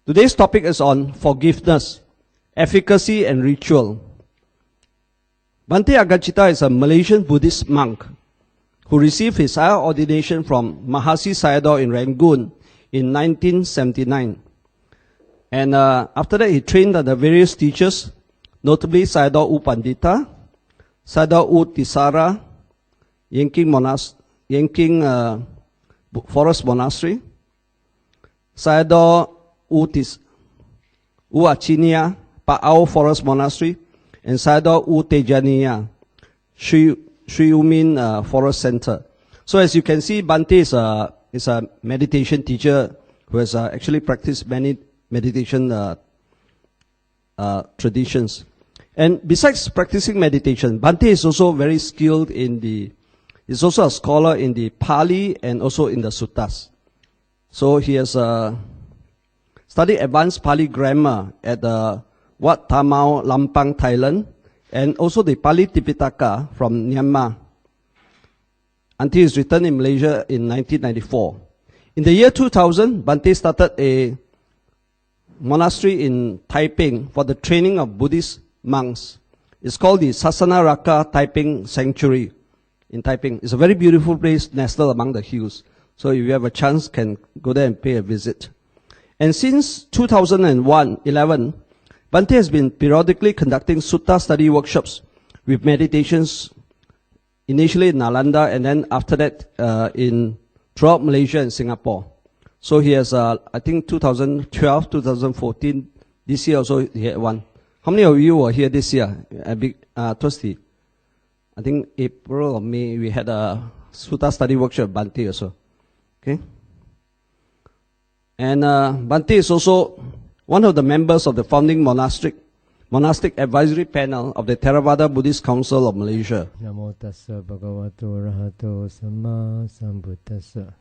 Today's topic is on forgiveness, efficacy and ritual. Bhante Aggacitta is a Malaysian Buddhist monk who received his higher ordination from Mahasi Sayadaw in Rangoon in 1979. And after that, he trained under various teachers, notably Sayadaw U Pandita, Sayadaw U Tisara, Yenking Forest Monastery, Sayadaw U Achinia, Pa'au Forest Monastery, and Sayadaw U Tejaniya, Sri Umin Forest Center. So as you can see, Bhante is a meditation teacher who has actually practiced many meditation traditions. And besides practicing meditation, Bhante is also very skilled he's also a scholar in the Pali and also in the Suttas. So he has studied advanced Pali grammar at Wat Tamau, Lampang, Thailand, and also the Pali Tipitaka from Myanmar, until his return in Malaysia in 1994. In the year 2000, Bhante started a monastery in Taiping for the training of Buddhist monks. It's called the Sasanaraka Taiping Sanctuary in Taiping. It's a very beautiful place nestled among the hills. So if you have a chance, can go there and pay a visit. And since 2011, Bhante has been periodically conducting sutta study workshops with meditations, initially in Nalanda and then after that throughout Malaysia and Singapore. So he has, I think 2012, 2014, this year also he had one. How many of you were here this year? Towards I think April or May, we had a sutta study workshop at Bhante also. Okay? And Bhante is also one of the members of the founding monastic advisory panel of the Theravada Buddhist Council of Malaysia. Namo tassa bhagavato arahato samma sambuddhassa.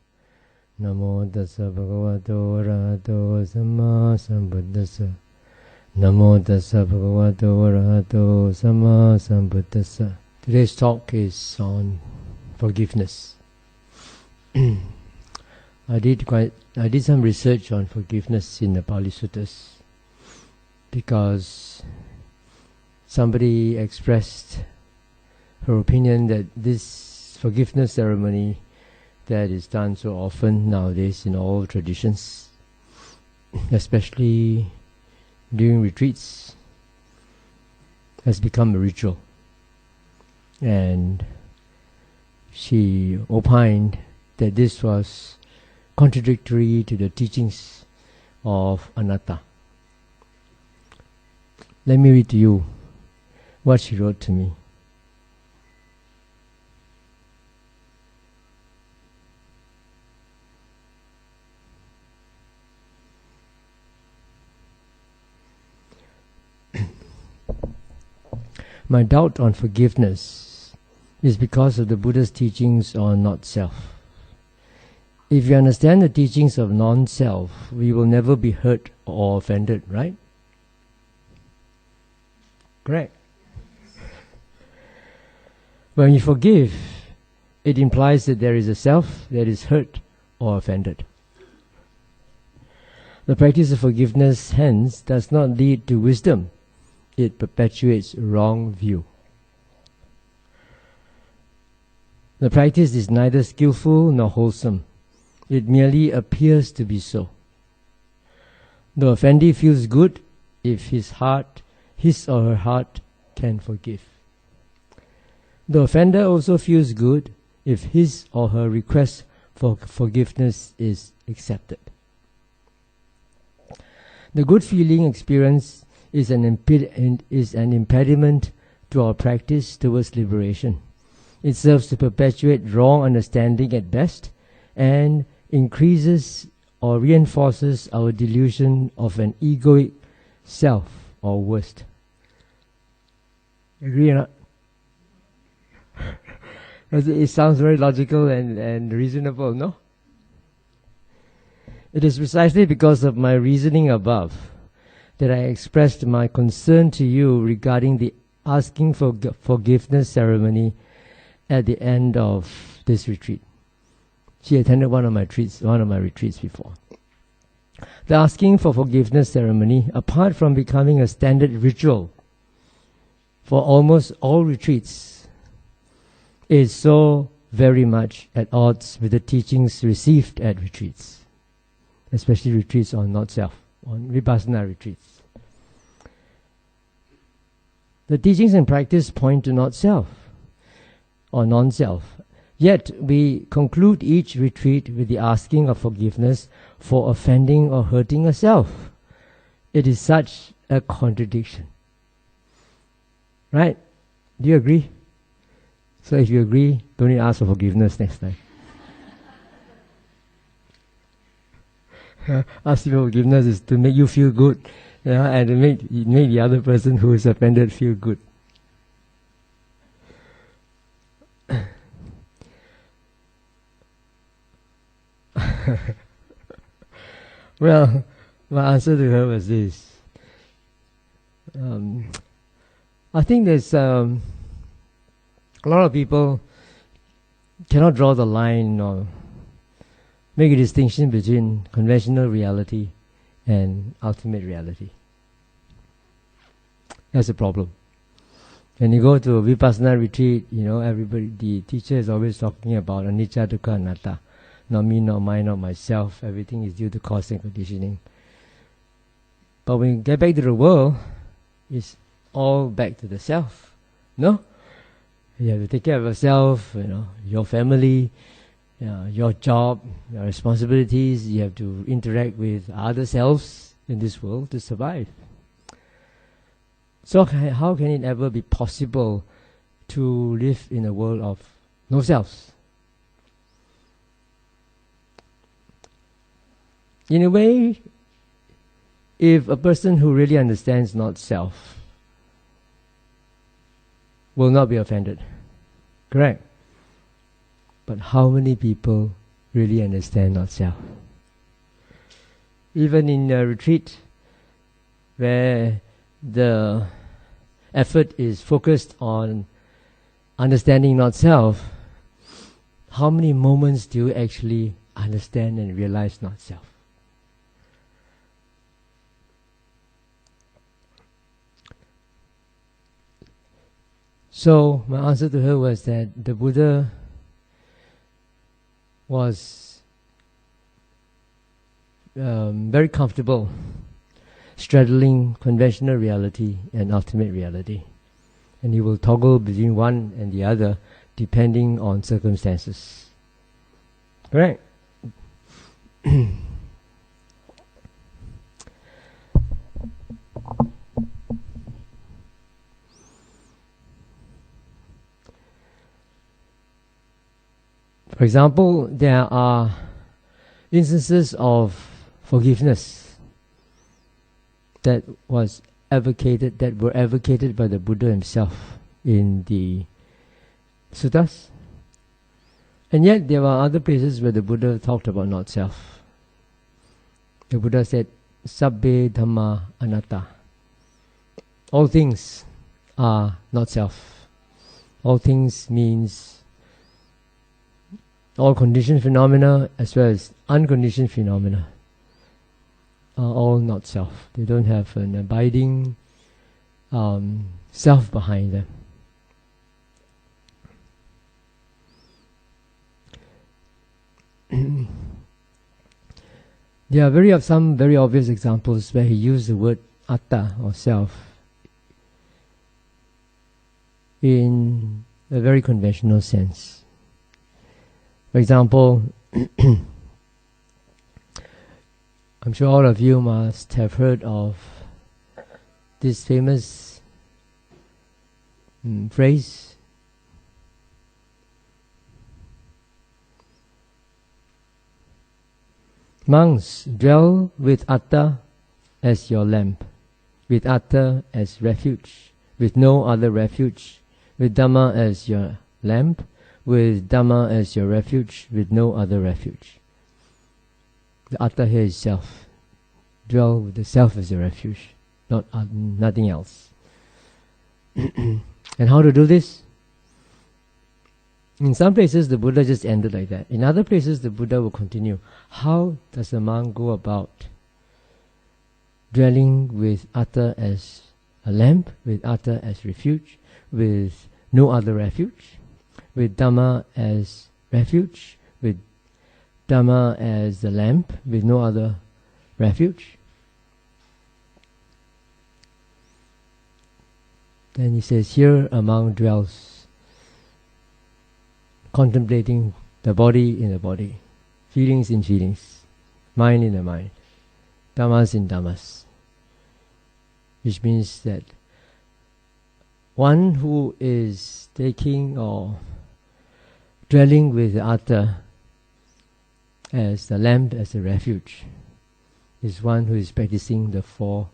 Namo tassa bhagavato arahato samma sambuddhassa. Namo tassa bhagavato arahato samma sambuddhassa. Today's talk is on forgiveness. I did some research on forgiveness in the Pali Suttas because somebody expressed her opinion that this forgiveness ceremony that is done so often nowadays in all traditions, especially during retreats, has become a ritual. And she opined that this was contradictory to the teachings of anatta. Let me read to you what she wrote to me. My doubt on forgiveness is because of the Buddha's teachings on not-self. If we understand the teachings of non-self, we will never be hurt or offended, right? Correct. When you forgive, it implies that there is a self that is hurt or offended. The practice of forgiveness, hence, does not lead to wisdom. It perpetuates wrong view. The practice is neither skillful nor wholesome. It merely appears to be so. The offendee feels good if his or her heart can forgive. The offender also feels good if his or her request for forgiveness is accepted. The good feeling experience is an impediment to our practice towards liberation. It serves to perpetuate wrong understanding at best and increases or reinforces our delusion of an egoic self or worst. Agree or not? It sounds very logical and reasonable, no? It is precisely because of my reasoning above that I expressed my concern to you regarding the asking for forgiveness ceremony at the end of this retreat. She attended one of my retreats before. The asking for forgiveness ceremony, apart from becoming a standard ritual for almost all retreats, is so very much at odds with the teachings received at retreats, especially retreats on not self, on vipassana retreats. The teachings and practice point to not self or non-self. Yet we conclude each retreat with the asking of forgiveness for offending or hurting a self. It is such a contradiction. Right? Do you agree? So if you agree, don't need to ask for forgiveness next time. Asking for forgiveness is to make you feel good, and to make the other person who is offended feel good. Well, my answer to her was this. I think there's a lot of people cannot draw the line or make a distinction between conventional reality and ultimate reality. That's a problem. When you go to a vipassana retreat, everybody, the teacher is always talking about anicca, dukkha, anatta. Not me, not mine, not myself. Everything is due to cause and conditioning. But when you get back to the world, it's all back to the self. No? You have to take care of yourself, your family, your job, your responsibilities. You have to interact with other selves in this world to survive. So how can it ever be possible to live in a world of no selves? In a way, if a person who really understands not self will not be offended. Correct? But how many people really understand not self? Even in a retreat where the effort is focused on understanding not self, how many moments do you actually understand and realize not self? So my answer to her was that the Buddha was very comfortable straddling conventional reality and ultimate reality. And he will toggle between one and the other depending on circumstances. Correct? For example, there are instances of forgiveness that were advocated by the Buddha himself in the suttas. And yet there are other places where the Buddha talked about not self. The Buddha said, Sabbe Dhamma Anatta. All things are not self. All things means all conditioned phenomena as well as unconditioned phenomena are all not self. They don't have an abiding self behind them. There are some very obvious examples where he used the word atta or self in a very conventional sense. For example, I'm sure all of you must have heard of this famous phrase. Monks, dwell with atta as your lamp, with atta as refuge, with no other refuge, with Dhamma as your lamp, with Dhamma as your refuge, with no other refuge. The atta here is self. Dwell with the self as your refuge, nothing else. And how to do this? In some places the Buddha just ended like that. In other places the Buddha will continue. How does a monk go about dwelling with Atta as a lamp, with Atta as refuge, with no other refuge, with Dhamma as refuge, with Dhamma as the lamp, with no other refuge. Then he says, here among dwells, contemplating the body in the body, feelings in feelings, mind in the mind, dhammas in dhammas. Which means that one who is taking or dwelling with the Atta as the lamp, as a refuge, is one who is practicing the four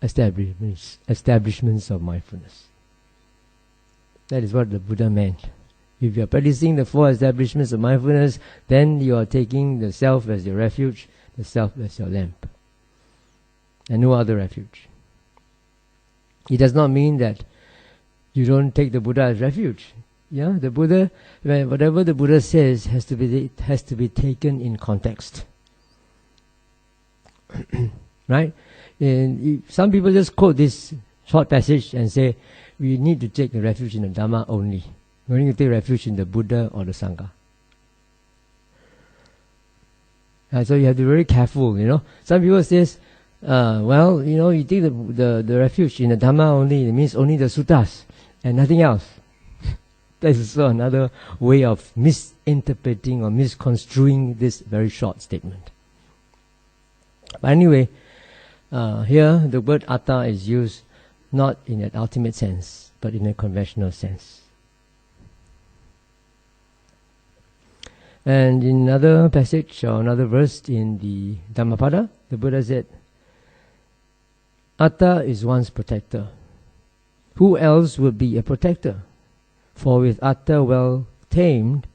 establishments of mindfulness. That is what the Buddha meant. If you are practicing the four establishments of mindfulness, then you are taking the self as your refuge, the self as your lamp, and no other refuge. It does not mean that you don't take the Buddha as refuge. Yeah, the Buddha, whatever the Buddha says has to be taken in context. Right? And some people just quote this short passage and say, we need to take the refuge in the Dhamma only. We need to take refuge in the Buddha or the Sangha. So you have to be very careful, you know. Some people says, well, you know, you take the refuge in the Dhamma only, it means only the suttas and nothing else. That is also another way of misinterpreting or misconstruing this very short statement. But anyway, here the word Atta is used not in an ultimate sense, but in a conventional sense. And in another passage or another verse in the Dhammapada, the Buddha said, Atta is one's protector. Who else would be a protector? For with Atta well tamed,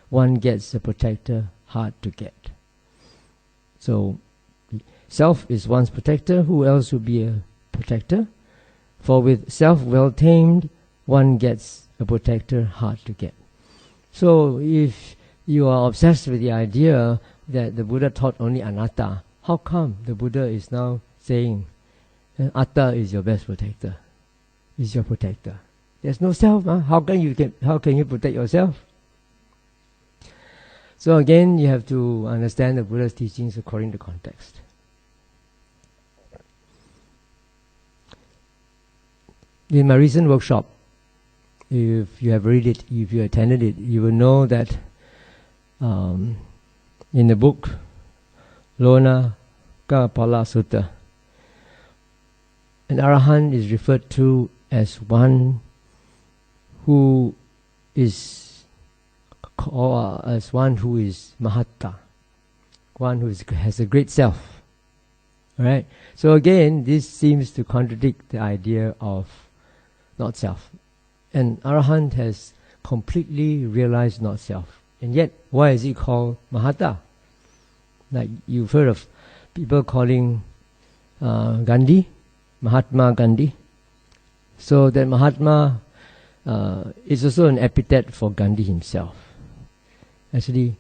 one gets a protector hard to get. So, self is one's protector. Who else would be a protector? For with self well tamed, one gets a protector hard to get. So, if you are obsessed with the idea that the Buddha taught only anatta, how come the Buddha is now saying Atta is your best protector, is your protector? There's no self. How can you protect yourself? So again, you have to understand the Buddha's teachings according to context. In my recent workshop, if you have read it, if you attended it, you will know that in the book Lona Kapala Sutta, an arahant is referred to as one who is mahatta, one who has a great self. Alright? So again, this seems to contradict the idea of not self. An arahant has completely realized not self. And yet, why is it called mahatta? Like you've heard of people calling Gandhi, Mahatma Gandhi. So that Mahatma is also an epithet for Gandhi himself. Actually,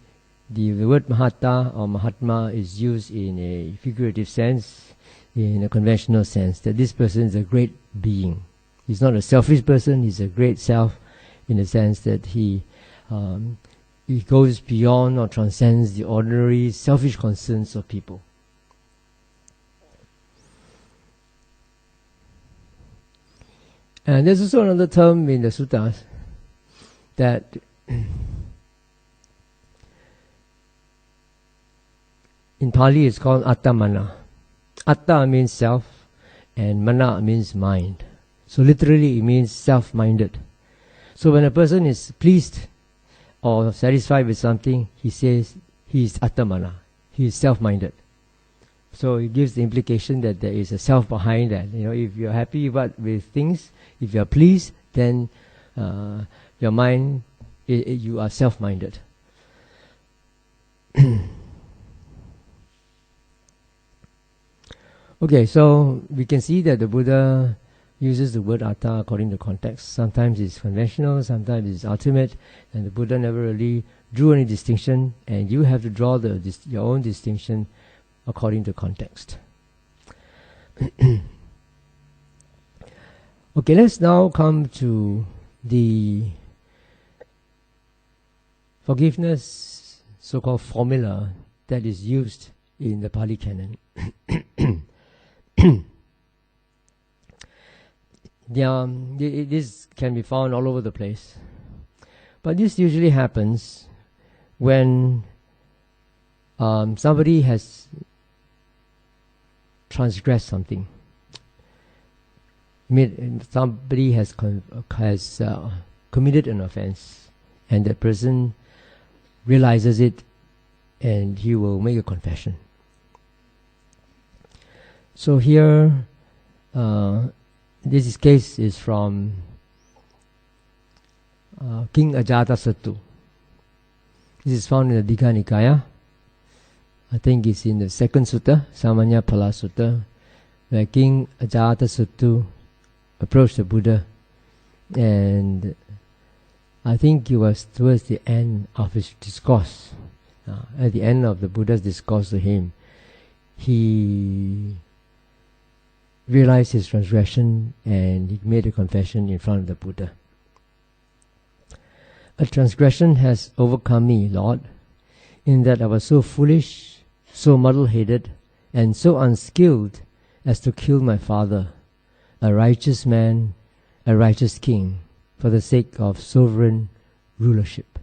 the word Mahatta or Mahatma is used in a figurative sense, in a conventional sense, that this person is a great being. He's not a selfish person, he's a great self in the sense that he goes beyond or transcends the ordinary selfish concerns of people. And there's also another term in the suttas that in Pali it's called Attamana. Atta means self and mana means mind. So literally it means self-minded. So when a person is pleased or satisfied with something, he says he is Attamana. He is self-minded. So it gives the implication that there is a self behind that. You know, if you're happy with things, if you're pleased, then your mind, you are self-minded. Okay, so we can see that the Buddha uses the word atta according to context. Sometimes it's conventional, sometimes it's ultimate, and the Buddha never really drew any distinction, and you have to draw your own distinction according to context. Okay, let's now come to the forgiveness so-called formula that is used in the Pali Canon. This can be found all over the place. But this usually happens when somebody has transgressed something. Somebody has committed an offense, and that person realizes it, and he will make a confession. So here, this case is from King Ajatasattu. This is found in the Digha Nikaya. I think it's in the second sutta, Samanya Pala Sutta, where King Ajatasattu approached the Buddha, and I think it was towards the end of his discourse. At the end of the Buddha's discourse to him, he realized his transgression and he made a confession in front of the Buddha. A transgression has overcome me, Lord, in that I was so foolish, so muddle-headed, and so unskilled as to kill my father, a righteous man, a righteous king, for the sake of sovereign rulership.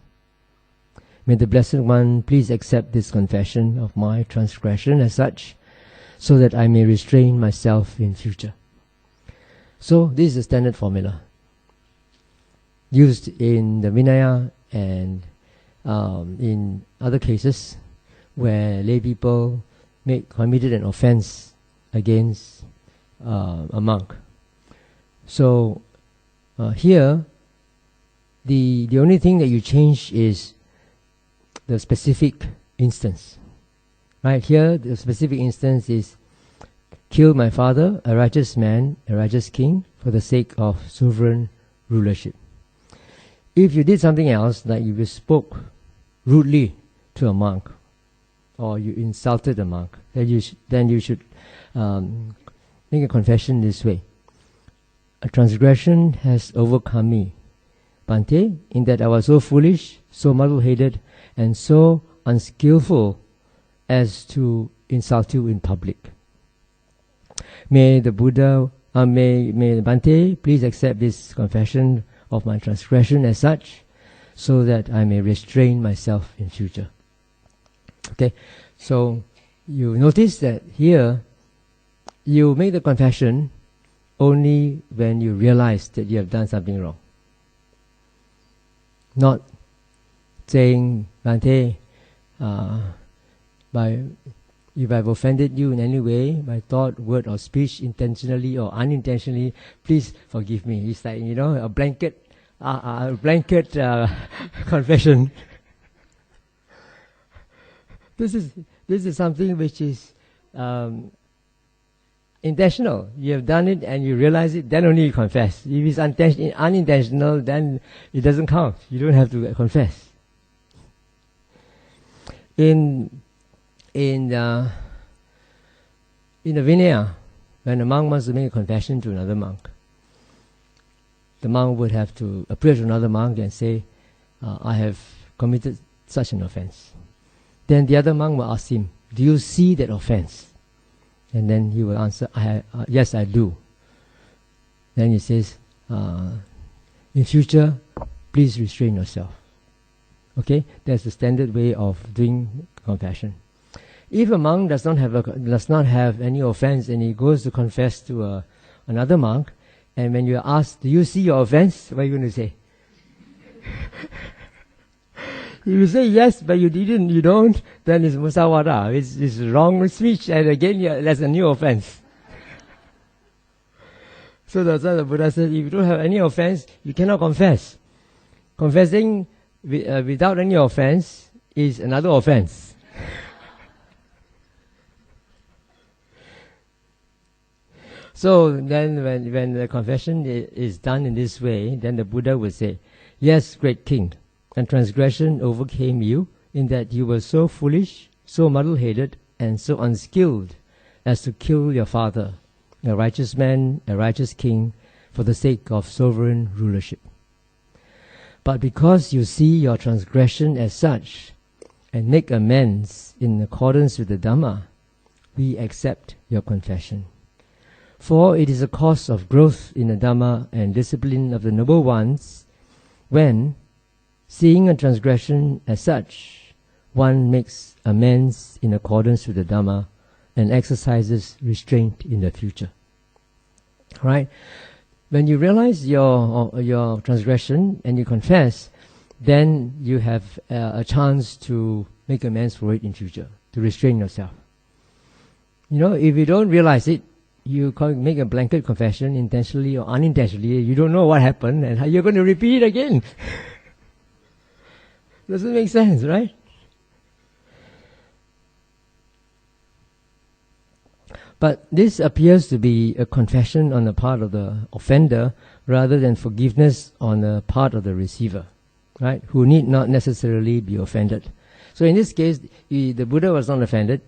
May the Blessed One please accept this confession of my transgression as such, so that I may restrain myself in future. So this is a standard formula used in the Vinaya and in other cases where lay people committed an offense against a monk. So here, the only thing that you change is the specific instance. Right here, the specific instance is kill my father, a righteous man, a righteous king, for the sake of sovereign rulership. If you did something else, like you spoke rudely to a monk, or you insulted a monk, then you should make a confession this way. A transgression has overcome me, Bhante, in that I was so foolish, so muddle-headed, and so unskillful as to insult you in public. May the Buddha, may Bhante please accept this confession of my transgression as such, so that I may restrain myself in future. Okay, so you notice that here you make the confession only when you realize that you have done something wrong. Not saying, Bhante, if I've offended you in any way, by thought, word, or speech, intentionally or unintentionally, please forgive me. It's like, a blanket confession. This is something which is intentional. You have done it and you realize it, then only you confess. If it's unintentional, then it doesn't count. You don't have to confess. In the Vinaya, when a monk wants to make a confession to another monk, the monk would have to approach another monk and say, I have committed such an offense. Then the other monk will ask him, do you see that offense? And then he will answer, yes, I do. Then he says, in future, please restrain yourself. Okay, that's the standard way of doing confession. If a monk does not have any offense and he goes to confess to another monk, and when you are asked, do you see your offense? What are you going to say? If you say yes, but you don't, then it's musawada. It's wrong speech, and again, that's a new offense. So that's why the Buddha said, if you don't have any offense, you cannot confess. Confessing without any offense is another offense. So then when the confession is done in this way, then the Buddha would say, yes, great king, and transgression overcame you in that you were so foolish, so muddle-headed, and so unskilled as to kill your father, a righteous man, a righteous king, for the sake of sovereign rulership. But because you see your transgression as such, and make amends in accordance with the Dhamma, we accept your confession. For it is a cause of growth in the Dhamma and discipline of the noble ones, when, seeing a transgression as such, one makes amends in accordance with the Dhamma and exercises restraint in the future. Right? When you realize your transgression and you confess, then you have a chance to make amends for it in future, to restrain yourself. You know, if you don't realize it, you make a blanket confession intentionally or unintentionally, you don't know what happened and how you're going to repeat it again. Doesn't make sense, right? But this appears to be a confession on the part of the offender rather than forgiveness on the part of the receiver, right? Who need not necessarily be offended. So in this case, the Buddha was not offended.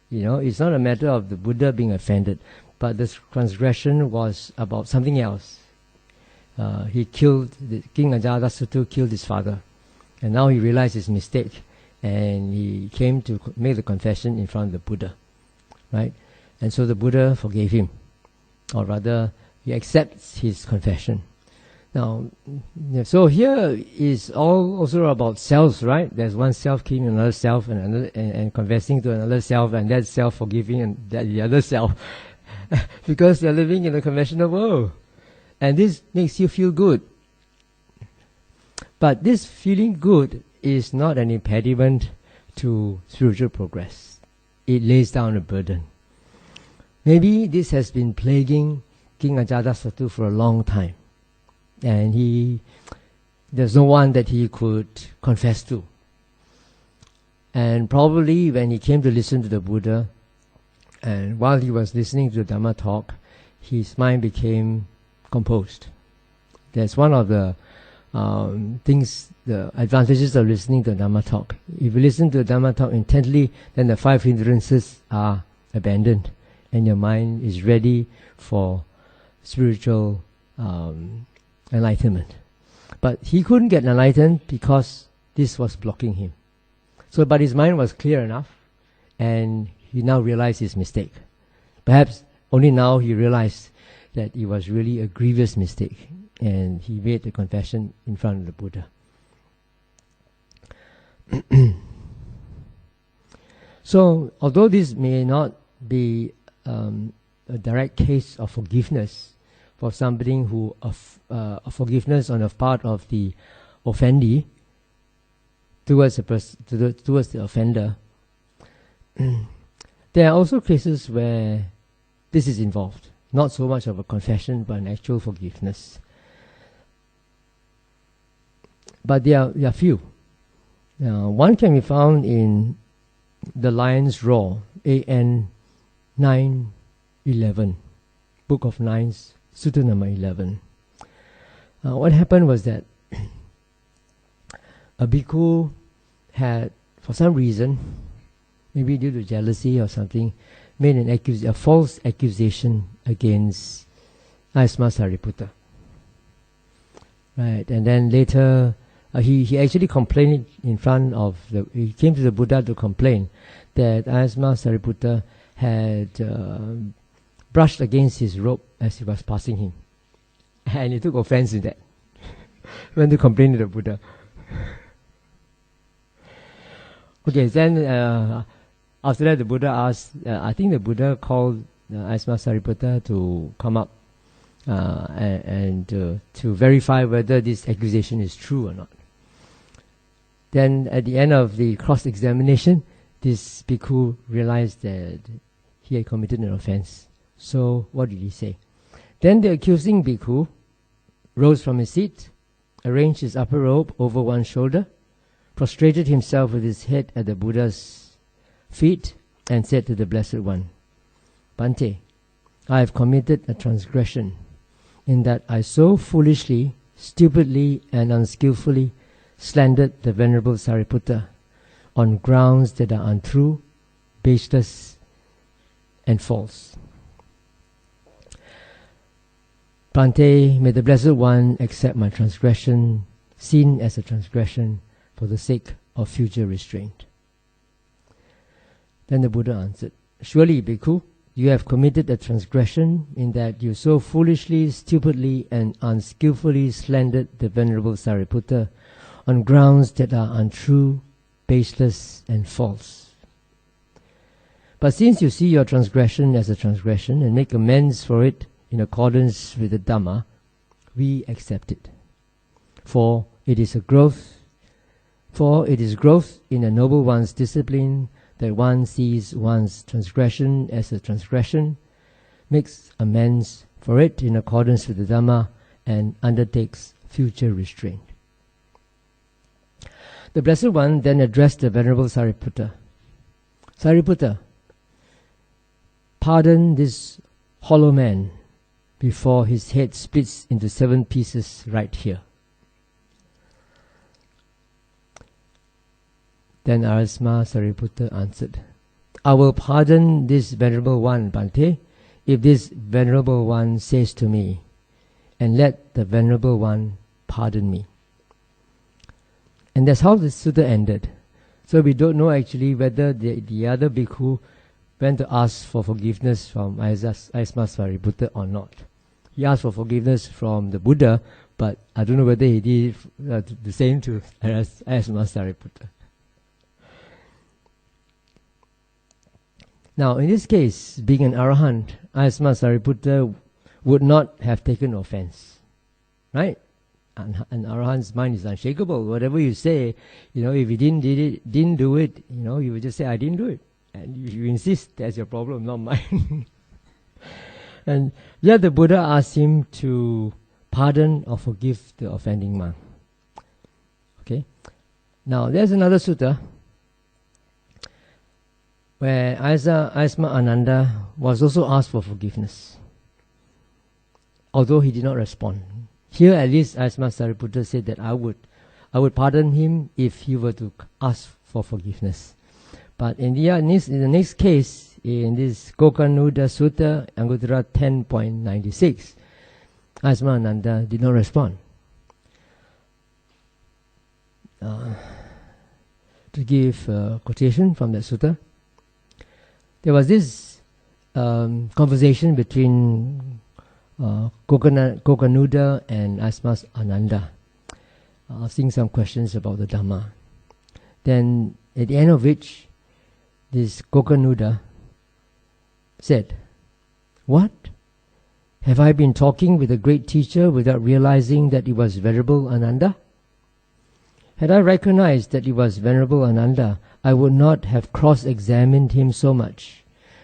You know, it's not a matter of the Buddha being offended, but this transgression was about something else. He killed, King Aggacitta killed his father. And now he realized his mistake. And he came to make the confession in front of the Buddha, right? And so the Buddha forgave him. Or rather, he accepts his confession. Now, so here is all also about selves, right? There's one self killing another self and confessing to another self, and that self forgiving and that the other self. Because they're living in a conventional world. And this makes you feel good. But this feeling good is not an impediment to spiritual progress. It lays down a burden. Maybe this has been plaguing King Aggacitta for a long time. And there's no one that he could confess to. And probably when he came to listen to the Buddha, and while he was listening to the Dhamma talk, his mind became composed. That's one of the things, the advantages of listening to the Dhamma talk. If you listen to the Dhamma talk intently, then the 5 hindrances are abandoned, and your mind is ready for spiritual enlightenment. But he couldn't get enlightened because this was blocking him. So, but his mind was clear enough, and he now realized his mistake. Perhaps only now he realized that it was really a grievous mistake, and he made the confession in front of the Buddha. So, although this may not be a direct case of forgiveness for somebody who forgiveness on the part of the offendee towards the offender, there are also cases where this is involved. Not so much of a confession, but an actual forgiveness. But there are few. One can be found in the Lion's Roar, AN 911, Book of Nines, Sutta number 11. What happened was that a bhikkhu had, for some reason, maybe due to jealousy or something, made a false accusation against Asma Sariputta. Right, and then later he actually complained in front of he came to the Buddha to complain that Asma Sariputta had brushed against his robe as he was passing him. And he took offense in that. Went to complain to the Buddha. Okay, then after that the Buddha asked, I think the Buddha called Asma Sariputta to come up and to verify whether this accusation is true or not. Then at the end of the cross-examination, this bhikkhu realized that he had committed an offense. So what did he say? Then the accusing bhikkhu rose from his seat, arranged his upper robe over one shoulder, prostrated himself with his head at the Buddha's feet, and said to the Blessed One, Bhante, I have committed a transgression in that I so foolishly, stupidly, and unskillfully slandered the Venerable Sariputta on grounds that are untrue, baseless, and false. Bhante, may the Blessed One accept my transgression, seen as a transgression, for the sake of future restraint. Then the Buddha answered, surely, Bhikkhu, you have committed a transgression in that you so foolishly, stupidly, and unskillfully slandered the Venerable Sariputta on grounds that are untrue, baseless, and false. But since you see your transgression as a transgression and make amends for it in accordance with the Dhamma, we accept it. For it is growth in a noble one's discipline that one sees one's transgression as a transgression, makes amends for it in accordance with the Dhamma, and undertakes future restraint. The Blessed One then addressed the Venerable Sariputta. Sariputta, pardon this hollow man before his head splits into 7 pieces right here. Then Arasma Sariputta answered, I will pardon this Venerable One, Bhante, if this Venerable One says to me, and let the Venerable One pardon me. And that's how the sutta ended. So we don't know actually whether the other bhikkhu went to ask for forgiveness from Arasma Sariputta or not. He asked for forgiveness from the Buddha, but I don't know whether he did the same to Arasma Sariputta. Now, in this case, being an arahant, Arasma Sariputta would not have taken offense, right? An arahant's mind is unshakable. Whatever you say, if he didn't do it, you would just say, I didn't do it. And you insist, that's your problem, not mine. And yet the Buddha asked him to pardon or forgive the offending monk. Okay? Now, there's another sutta where Asma Ananda was also asked for forgiveness, although he did not respond. Here at least Asma Sariputta said that I would pardon him if he were to ask for forgiveness. But in the next case, in this Kokanuda Sutta, Anguttara 10.96, Asma Ananda did not respond. To give a quotation from that sutta, there was this conversation between Kokanuda and Asma Ananda, asking some questions about the Dhamma. Then, at the end of which, this Kokanuda said, what? Have I been talking with a great teacher without realizing that it was Venerable Ananda? Had I recognized that it was Venerable Ananda, I would not have cross-examined him so much.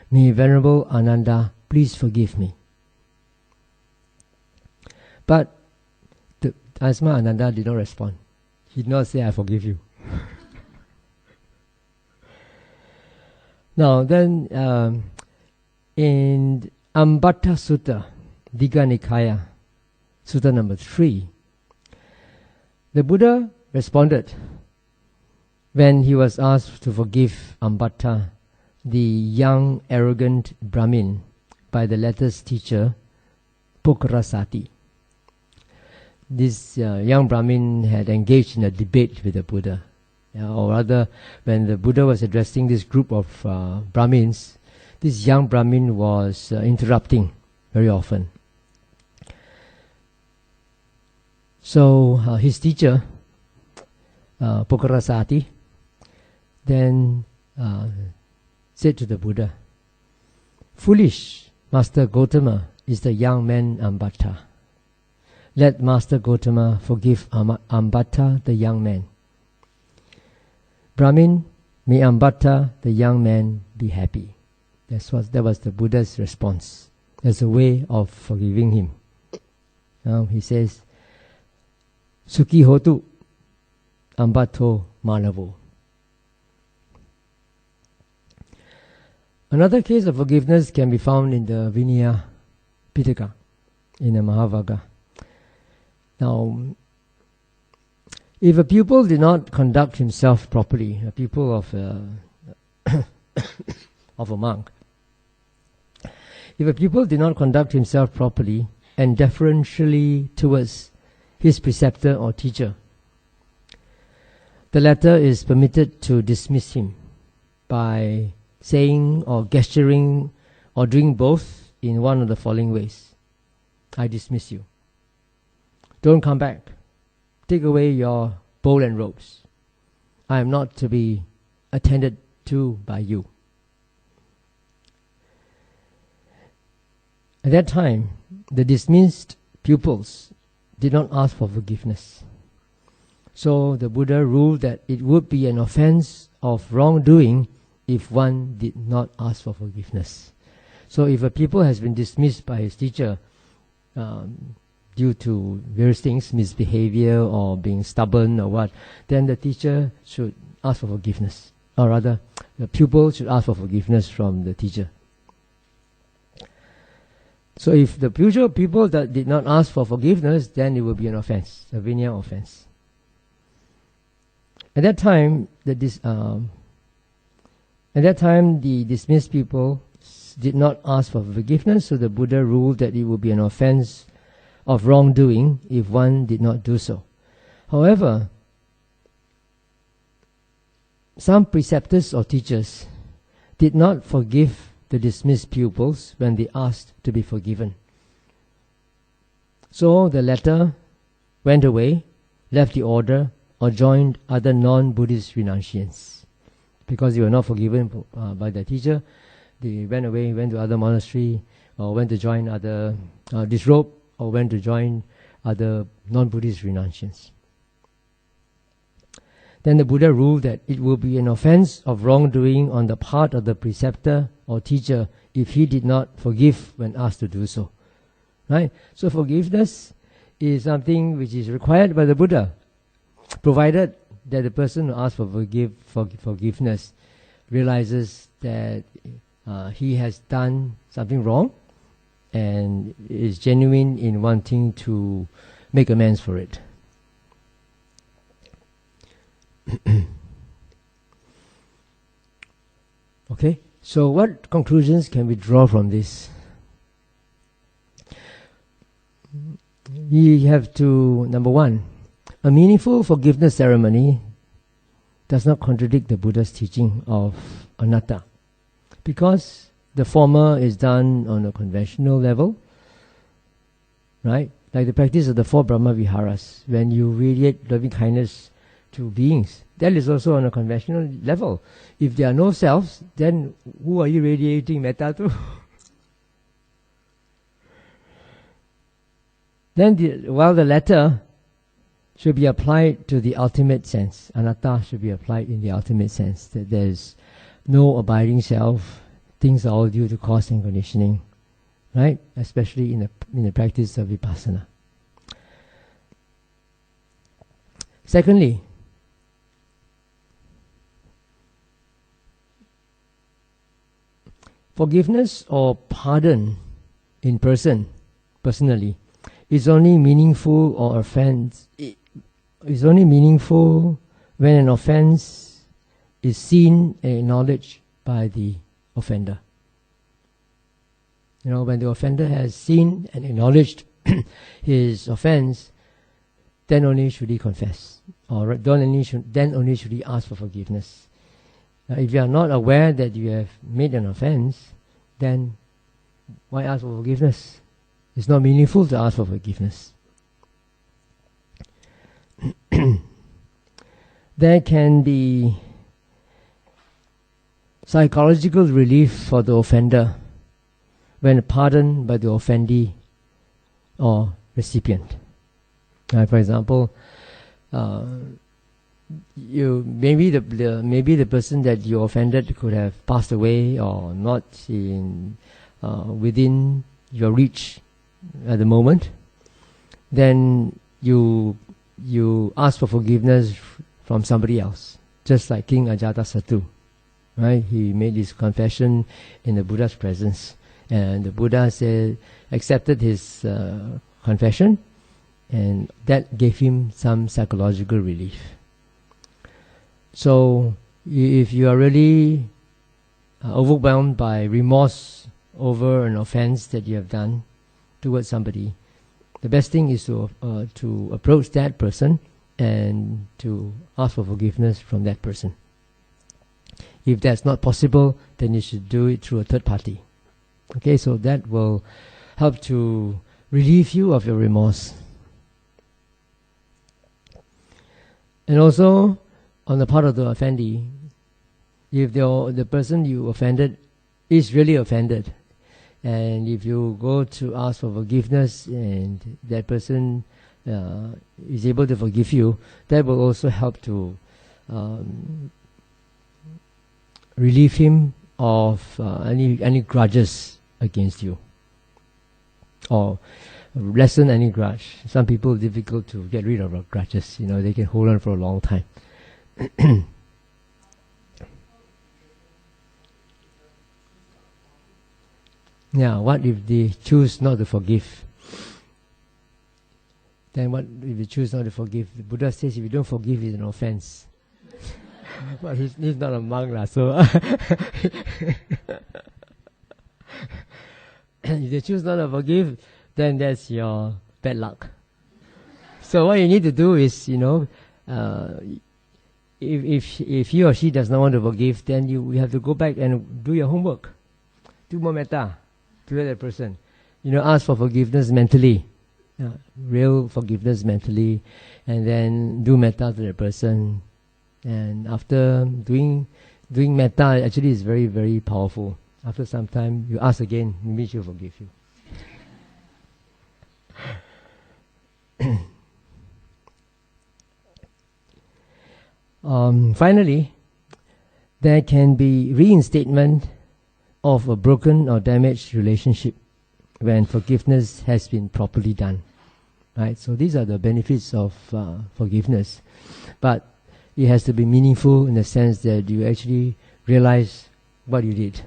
May Venerable Ananda please forgive me. But Asma Ananda did not respond. He did not say, I forgive you. Now then, in Ambatta Sutta, Digha Nikaya, Sutta number 3, the Buddha responded when he was asked to forgive Ambatta, the young arrogant Brahmin, by the latter's teacher, Pukkarasati. This young Brahmin had engaged in a debate with the Buddha. Or rather, when the Buddha was addressing this group of Brahmins, this young Brahmin was interrupting very often. So his teacher, Pukkarasati, then said to the Buddha, foolish Master Gotama is the young man Ambatta. Let Master Gotama forgive Ambatta the young man. Brahmin, may Ambatta the young man be happy. That was the Buddha's response as a way of forgiving him. Now he says, Sukhi hotu Ambatto manavo. Another case of forgiveness can be found in the Vinaya Pitaka, in the Mahavagga. Now, if a pupil did not conduct himself properly, a pupil of of a monk, if a pupil did not conduct himself properly and deferentially towards his preceptor or teacher. The latter is permitted to dismiss him by saying or gesturing or doing both in one of the following ways. I dismiss you. Don't come back. Take away your bowl and robes. I am not to be attended to by you. At that time, the dismissed pupils did not ask for forgiveness. So the Buddha ruled that it would be an offense of wrongdoing if one did not ask for forgiveness. So if a pupil has been dismissed by his teacher due to various things, misbehavior or being stubborn or what, then the teacher should ask for forgiveness. Or rather, the pupil should ask for forgiveness from the teacher. So if the pupil that did not ask for forgiveness, then it will be an offense, a venial offense. At that time, the dismissed people did not ask for forgiveness, so the Buddha ruled that it would be an offense of wrongdoing if one did not do so. However, some preceptors or teachers did not forgive the dismissed pupils when they asked to be forgiven. So the latter went away, left the order, or joined other non-Buddhist renunciants. Because they were not forgiven by their teacher, they went away, went to other monastery, or went to join other, disrobe, or went to join other non-Buddhist renunciants. Then the Buddha ruled that it will be an offense of wrongdoing on the part of the preceptor or teacher if he did not forgive when asked to do so. Right? So forgiveness is something which is required by the Buddha, provided that the person who asks for forgiveness realizes that he has done something wrong and is genuine in wanting to make amends for it. Okay, so what conclusions can we draw from this? We have to, number one, a meaningful forgiveness ceremony does not contradict the Buddha's teaching of anatta, because the former is done on a conventional level, right? Like the practice of the 4 Brahma Viharas, when you radiate loving kindness to beings. That is also on a conventional level. If there are no selves, then who are you radiating metta to? Then while the latter should be applied to the ultimate sense, anatta should be applied in the ultimate sense, that there is no abiding self, things are all due to cause and conditioning, right? Especially in the practice of vipassana. Secondly, forgiveness or pardon in personally, is only meaningful or offense. Is only meaningful when an offense is seen and acknowledged by the offender. You know, when the offender has seen and acknowledged his offense, then only should he confess, or then only should he ask for forgiveness. If you are not aware that you have made an offense, then why ask for forgiveness? It's not meaningful to ask for forgiveness. There can be psychological relief for the offender when pardoned by the offendee or recipient. For example, maybe the person that you offended could have passed away or not within your reach at the moment. Then you ask for forgiveness from somebody else, just like King Ajatasattu, right? He made his confession in the Buddha's presence, and the Buddha accepted his confession, and that gave him some psychological relief. So if you are really overwhelmed by remorse over an offense that you have done towards somebody, the best thing is to approach that person and to ask for forgiveness from that person. If that's not possible, then you should do it through a third party. Okay, so that will help to relieve you of your remorse. And also, on the part of the offendee, if the person you offended is really offended, and if you go to ask for forgiveness and that person is able to forgive you, that will also help to relieve him of any grudges against you, or lessen any grudge. Some people difficult to get rid of grudges. They can hold on for a long time. Yeah, what if they choose not to forgive? Then what if they choose not to forgive? The Buddha says if you don't forgive, it's an offense. But he's not a monk, so if they choose not to forgive, then that's your bad luck. So what you need to do is, if he or she does not want to forgive, then you have to go back and do your homework. Do more metta to that person. Ask for forgiveness mentally, real forgiveness mentally, and then do metta to that person. And after doing metta, actually is very, very powerful. After some time, you ask again, maybe she'll forgive you. Finally, there can be reinstatement of a broken or damaged relationship when forgiveness has been properly done. Right? So these are the benefits of forgiveness. But it has to be meaningful in the sense that you actually realize what you did.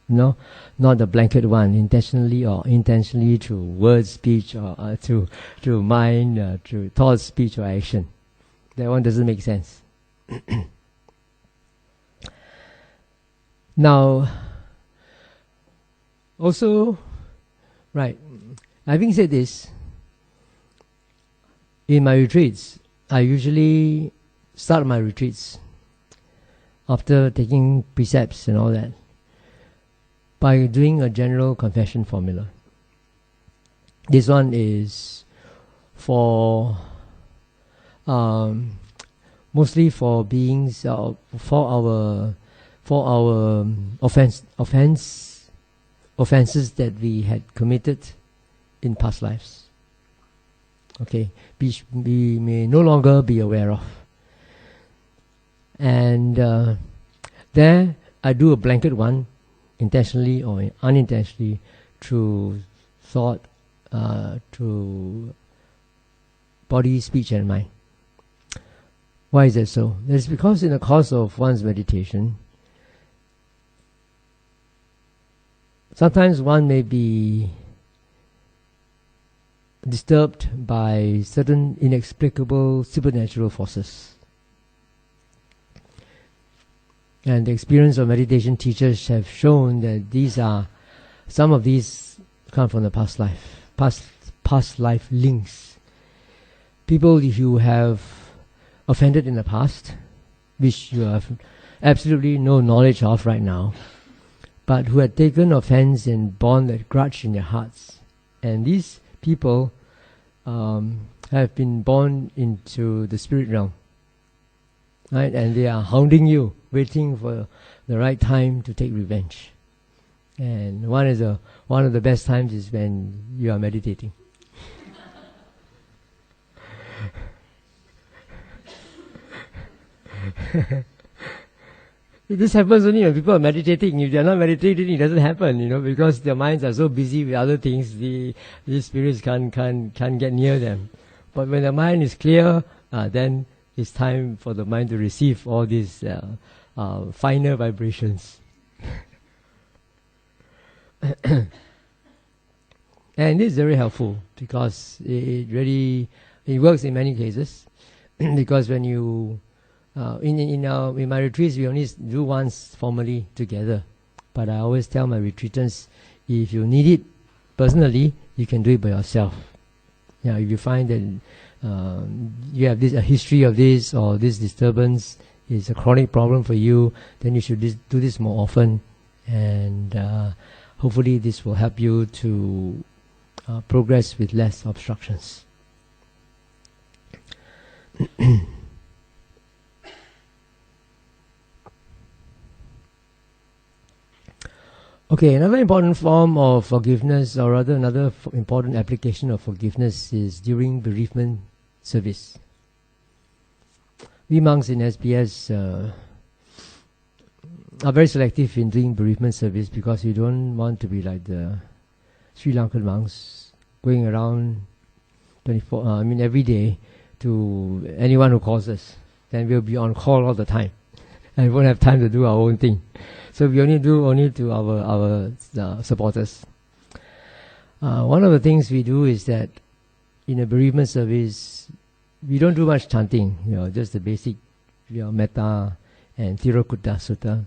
Not the blanket one, intentionally or intentionally through word, speech, or through mind, through thought, speech, or action. That one doesn't make sense. Now, also, right, having said this, in my retreats, I usually start my retreats after taking precepts and all that by doing a general confession formula. This one is for mostly for beings, for our offenses that we had committed in past lives. Okay, which we may no longer be aware of. And there I do a blanket one, intentionally or unintentionally, through thought, through body, speech, and mind. Why is that so? That's because in the course of one's meditation, sometimes one may be disturbed by certain inexplicable supernatural forces. And the experience of meditation teachers have shown that some of these come from the past life links. People you have offended in the past, which you have absolutely no knowledge of right now, but who had taken offense and borne that grudge in their hearts. And these people have been born into the spirit realm, right? And they are hounding you, waiting for the right time to take revenge. And one of the best times is when you are meditating. This happens only when people are meditating. If they are not meditating, it doesn't happen, because their minds are so busy with other things. These spirits can't get near them. But when the mind is clear, then it's time for the mind to receive all these finer vibrations. And it's very helpful because it works in many cases. Because when you in my retreats, we only do once formally together. But I always tell my retreatants, if you need it personally, you can do it by yourself. If you find that you have a history of this, or this disturbance is a chronic problem for you, then you should do this more often, and hopefully this will help you to progress with less obstructions. Okay, another important form of forgiveness, or rather another important application of forgiveness, is during bereavement service. We monks in SBS are very selective in doing bereavement service because we don't want to be like the Sri Lankan monks going around every day to anyone who calls us. Then we'll be on call all the time and we won't have time to do our own thing. So we only do to our supporters. One of the things we do is that in a bereavement service, we don't do much chanting, just the basic metta and Thirukutta Sutta.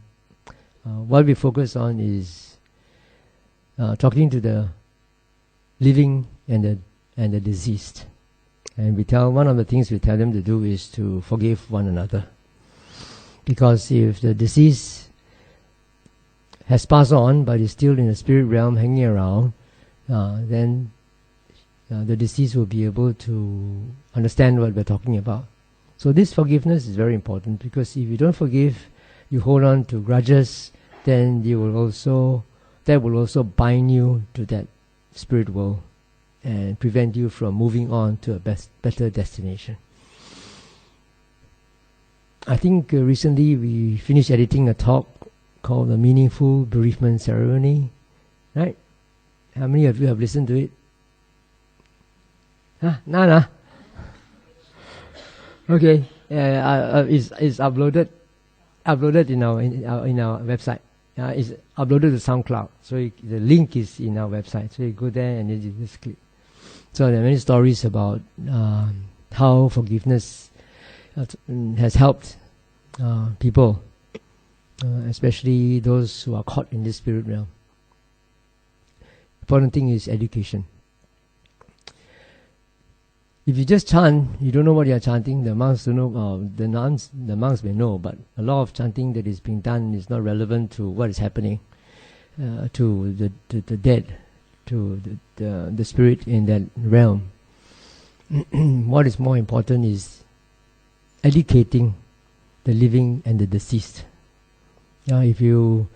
What we focus on is talking to the living and the deceased. And one of the things we tell them to do is to forgive one another. Because if the deceased has passed on but is still in the spirit realm hanging around, then the deceased will be able to understand what we're talking about. So this forgiveness is very important, because if you don't forgive, you hold on to grudges, then that will also bind you to that spirit world and prevent you from moving on to a better destination. I think recently we finished editing a talk called The Meaningful Bereavement Ceremony, right? How many of you have listened to it? None. Okay, it's uploaded in our website. It's uploaded to SoundCloud, so the link is in our website. So you go there and you just click. So there are many stories about how forgiveness has helped people, especially those who are caught in this spirit realm. Important thing is education. If you just chant, you don't know what you are chanting. The monks don't know. The monks may know, but a lot of chanting that is being done is not relevant to what is happening to the dead, to the spirit in that realm. What is more important is educating the living and the deceased. If you,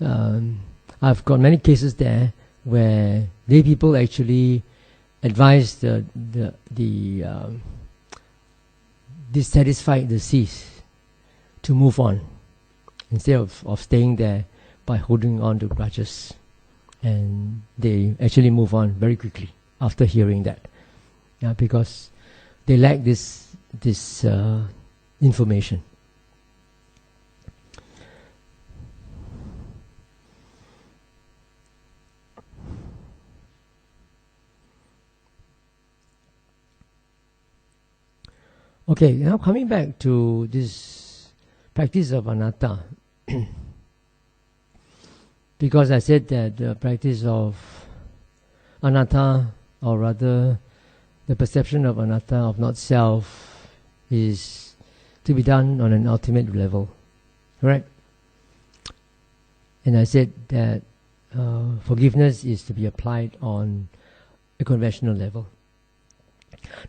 I've got many cases there where lay people actually advise the dissatisfied deceased to move on instead of staying there by holding on to grudges, and they actually move on very quickly after hearing that, because they lack this information. Okay, now coming back to this practice of anatta, because I said that the practice of anatta, or rather the perception of anatta, of not self, is to be done on an ultimate level, right? And I said that forgiveness is to be applied on a conventional level.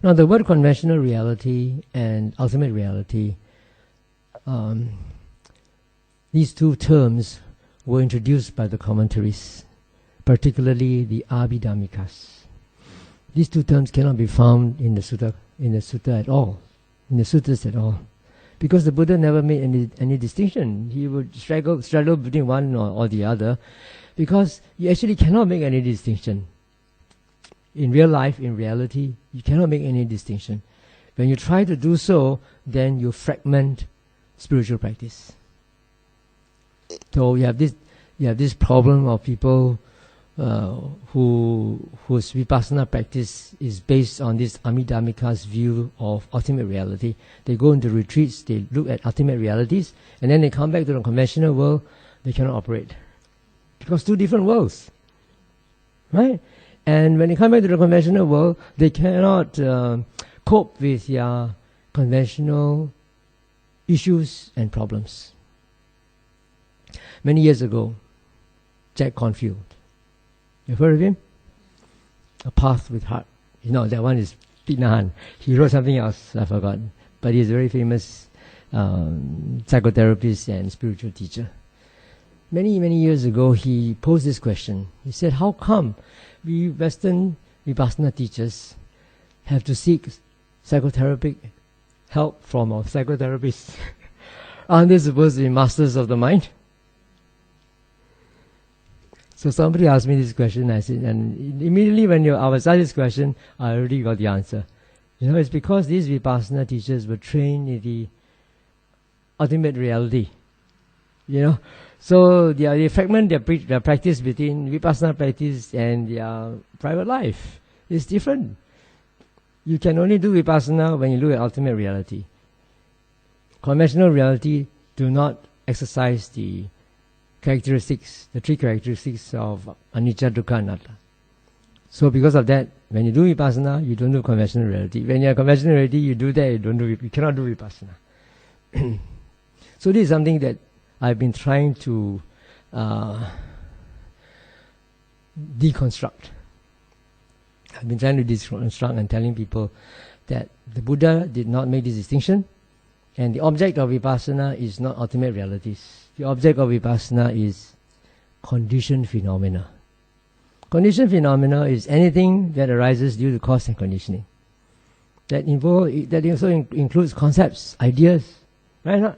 Now, the word conventional reality and ultimate reality, these two terms were introduced by the commentaries, particularly the Abhidhammikas. These two terms cannot be found in the sutta at all, in the sutras at all, because the Buddha never made any distinction. He would straddle between one or the other, because you actually cannot make any distinction. In real life, in reality, you cannot make any distinction. When you try to do so, then you fragment spiritual practice. So you have this problem of people whose vipassana practice is based on this Abhidhammika's view of ultimate reality. They go into retreats, they look at ultimate realities, and then they come back to the conventional world. They cannot operate because two different worlds, right? And when they come back to the conventional world, they cannot cope with their conventional issues and problems. Many years ago, Jack Cornfield, you've heard of him? A Path with Heart. You know, that one is Pete Nahan. He wrote something else, I forgot. But he's a very famous psychotherapist and spiritual teacher. Many, many years ago, he posed this question. He said, how come we Western Vipassana teachers have to seek psychotherapeutic help from our psychotherapists? Aren't they supposed to be masters of the mind? So somebody asked me this question, I said, and immediately when I was asked this question, I already got the answer. You know, it's because these Vipassana teachers were trained in the ultimate reality. You know, so they fragment their practice between Vipassana practice and their private life. It's different. You can only do Vipassana when you look at ultimate reality. Conventional reality do not exercise the characteristics, the three characteristics of anicca, dukkha, anatta. So because of that, when you do Vipassana, you don't do conventional reality. When you're conventional reality, you do that, you cannot do Vipassana. So this is something that I've been trying to deconstruct. I've been trying to deconstruct and telling people that the Buddha did not make this distinction, and the object of Vipassana is not ultimate realities. The object of Vipassana is conditioned phenomena. Conditioned phenomena is anything that arises due to cause and conditioning. That also includes concepts, ideas, right?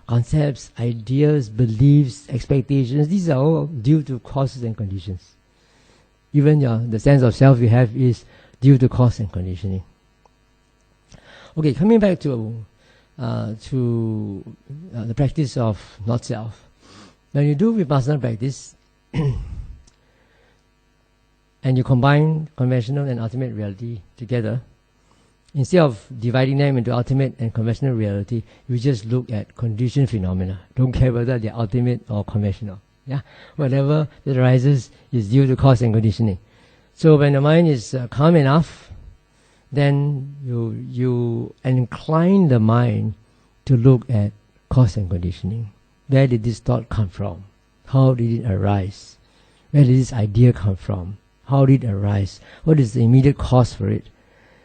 Concepts, ideas, beliefs, expectations, these are all due to causes and conditions. Even the sense of self you have is due to cause and conditioning. Okay, coming back to the practice of not self. When you do Vipassana practice and you combine conventional and ultimate reality together, instead of dividing them into ultimate and conventional reality, you just look at conditioned phenomena. Don't care whether they're ultimate or conventional. Yeah, whatever that arises is due to cause and conditioning. So when the mind is calm enough, then you incline the mind to look at cause and conditioning. Where did this thought come from? How did it arise? Where did this idea come from? How did it arise? What is the immediate cause for it?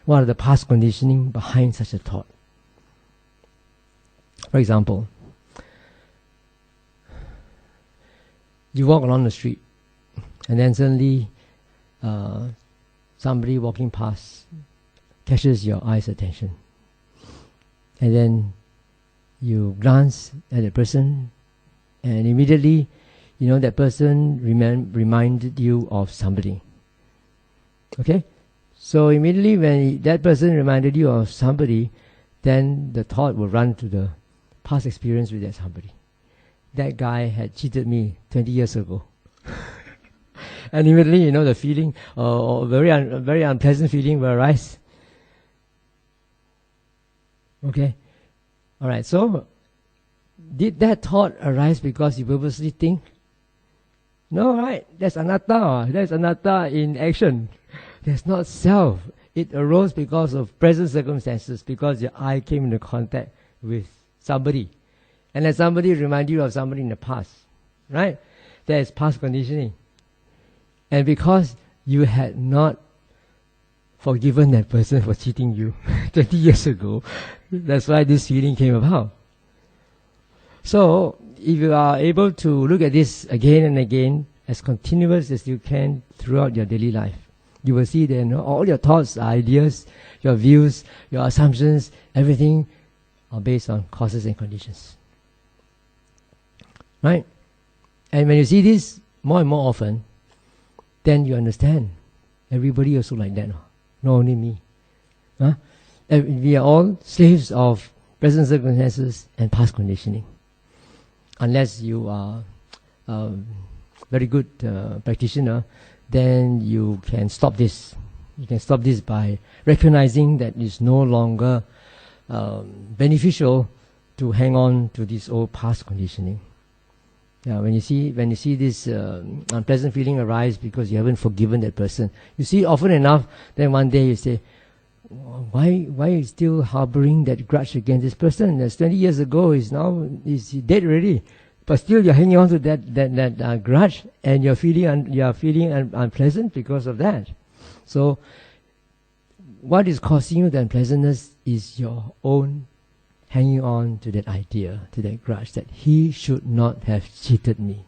What are the past conditioning behind such a thought? For example, you walk along the street and then suddenly somebody walking past catches your eyes attention, and then you glance at the person and immediately that person reminded you of somebody. Okay, so immediately when that person reminded you of somebody, then the thought will run to the past experience with that somebody. That guy had cheated me 20 years ago. And immediately, the feeling, very unpleasant feeling will arise. Okay? Alright, so did that thought arise because you purposely think? No, right? That's anatta. That's anatta in action. That's not self. It arose because of present circumstances, because your eye came into contact with somebody. And that somebody reminded you of somebody in the past. Right? That is past conditioning. And because you had not forgiven that person for cheating you 20 years ago, that's why this feeling came about. So, if you are able to look at this again and again, as continuous as you can throughout your daily life, you will see that all your thoughts, ideas, your views, your assumptions, everything are based on causes and conditions. Right? And when you see this more and more often, then you understand. Everybody also like that. Not only me. We are all slaves of present circumstances and past conditioning. Unless you are a very good practitioner, then you can stop this. You can stop this by recognizing that it's no longer beneficial to hang on to this old past conditioning. Yeah, when you see this unpleasant feeling arise because you haven't forgiven that person, you see often enough, then one day you say, why are you still harboring that grudge against this person? That's 20 years ago, he's dead already. But still you're hanging on to that grudge, and you're feeling unpleasant because of that. So what is causing you the unpleasantness is your own hanging on to that idea, to that grudge, that he should not have cheated me.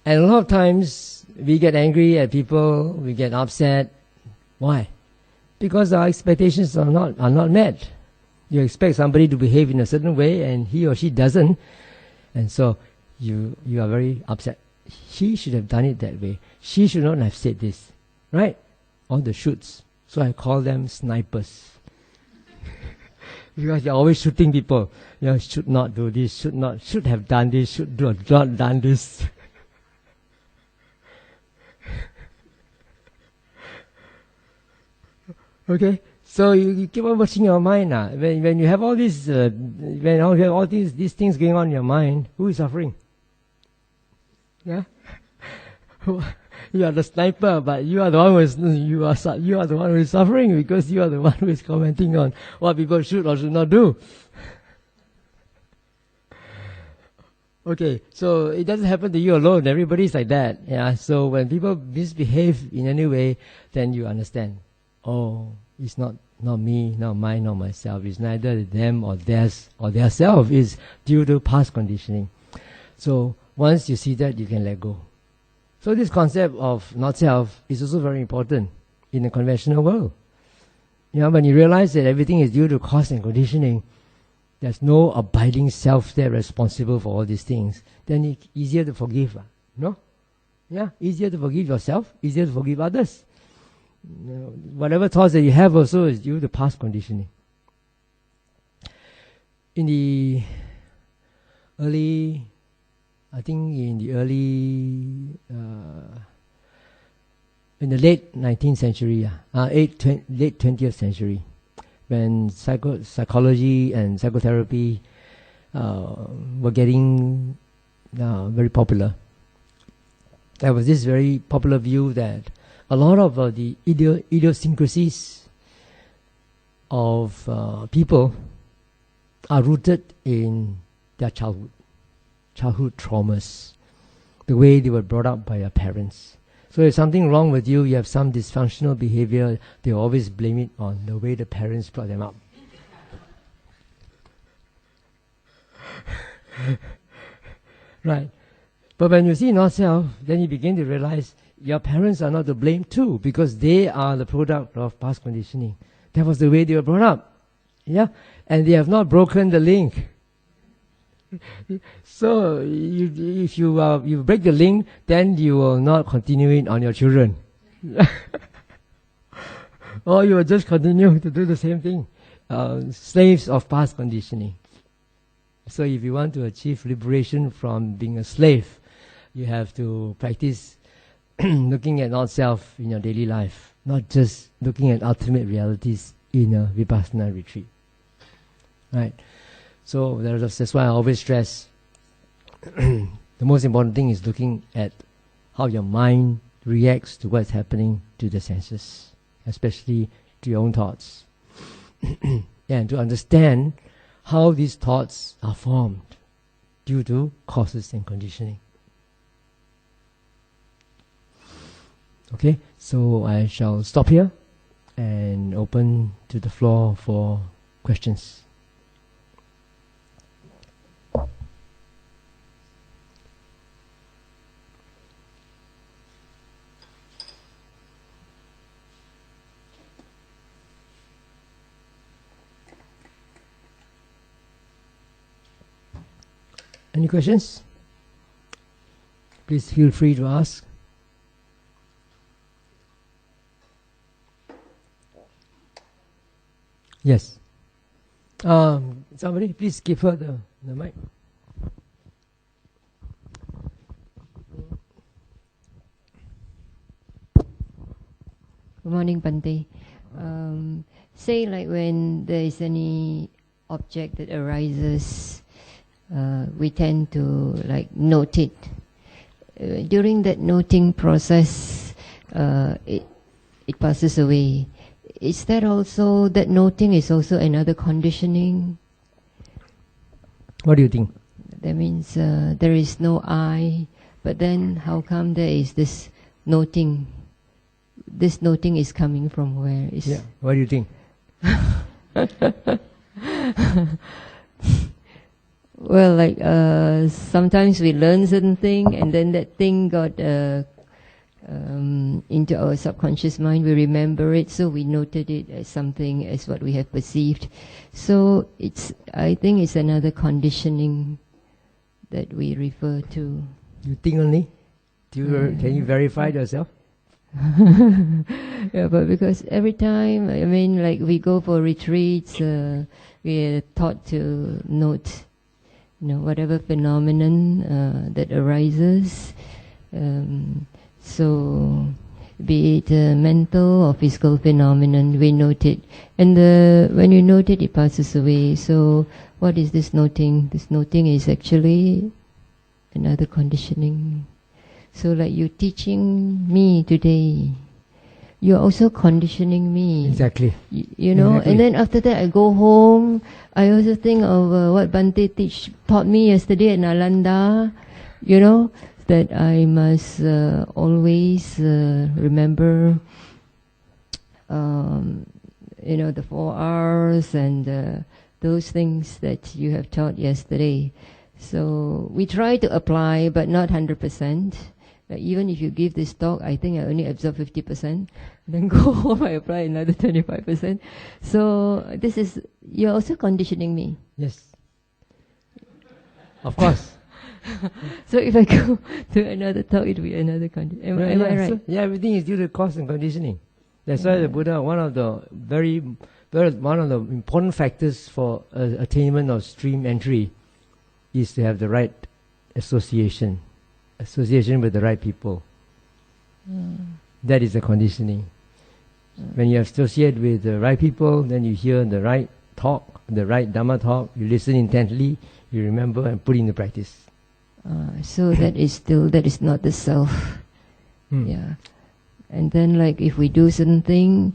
And a lot of times we get angry at people, we get upset. Why? Because our expectations are not met. You expect somebody to behave in a certain way and he or she doesn't, and so you are very upset. He should have done it that way. She should not have said this, right? All the shoots. So I call them snipers. Because you're always shooting people. You should not do this, should have done this, should not done this. Okay, so you keep on watching your mind now. When you have all these, when you have all these things going on in your mind, who is suffering? Yeah, you are the sniper, but you are the one who is suffering, because you are the one who is commenting on what people should or should not do. Okay, so it doesn't happen to you alone. Everybody's like that. Yeah. So when people misbehave in any way, then you understand. Oh, it's not me, not mine, not myself. It's neither them or theirs or their self. It's due to past conditioning. So once you see that, you can let go. So this concept of not self is also very important in the conventional world. You know, when you realize that everything is due to cause and conditioning, there's no abiding self there responsible for all these things, then it's easier to forgive. No? Yeah, easier to forgive yourself, easier to forgive others. You know, whatever thoughts that you have also is due to past conditioning. In the late 19th century, late 20th century, when psychology and psychotherapy were getting very popular, there was this very popular view that a lot of the idiosyncrasies of people are rooted in their childhood traumas, the way they were brought up by their parents. So if something wrong with you, you have some dysfunctional behavior, they always blame it on the way the parents brought them up. Right. But when you see not self, then you begin to realize your parents are not to blame too, because they are the product of past conditioning. That was the way they were brought up. Yeah? And they have not broken the link. So if you break the link, then you will not continue it on your children. Or you will just continue to do the same thing. Slaves of past conditioning. So if you want to achieve liberation from being a slave, you have to practice looking at not-self in your daily life, not just looking at ultimate realities in a Vipassana retreat. Right? So that's why I always stress the most important thing is looking at how your mind reacts to what's happening to the senses, especially to your own thoughts. And to understand how these thoughts are formed due to causes and conditioning. Okay, so I shall stop here and open to the floor for questions. Any questions? Please feel free to ask. Yes. Somebody, please give her the mic. Good morning, Bante. Say like when there is any object that arises, we tend to like note it. During that noting process, it passes away. Is that also, that noting is also another conditioning? What do you think? That means there is no I, but then how come there is this noting? This noting is coming from where? Yeah. What do you think? Well, like sometimes we learn certain thing, and then that thing got into our subconscious mind. We remember it, so we noted it as something, as what we have perceived. So I think it's another conditioning that we refer to. You think only? Can you verify it yourself? Yeah, but because every time, I mean, like we go for retreats, we are taught to note, whatever phenomenon that arises. So, be it a mental or physical phenomenon, we note it. And when you note it, it passes away. So, what is this noting? This noting is actually another conditioning. So, like you teaching me today, you're also conditioning me. Exactly. You know, exactly. And then after that I go home, I also think of what Bhante taught me yesterday at Nalanda, that I must always remember, the 4 hours and those things that you have taught yesterday. So we try to apply, but not 100%. Even if you give this talk, I think I only absorb 50%. Then go home, I apply another 25%. So you're also conditioning me. Yes. Of course. So if I go to another talk, it will be another condition. Am I right? So, everything is due to cause and conditioning. That's why the Buddha, one of the important factors for attainment of stream entry is to have the right association with the right people. That is the conditioning. When you associate with the right people, then you hear the right talk, the right Dhamma talk, you listen intently, you remember and put into practice. So that is not the self. Yeah. And then like if we do something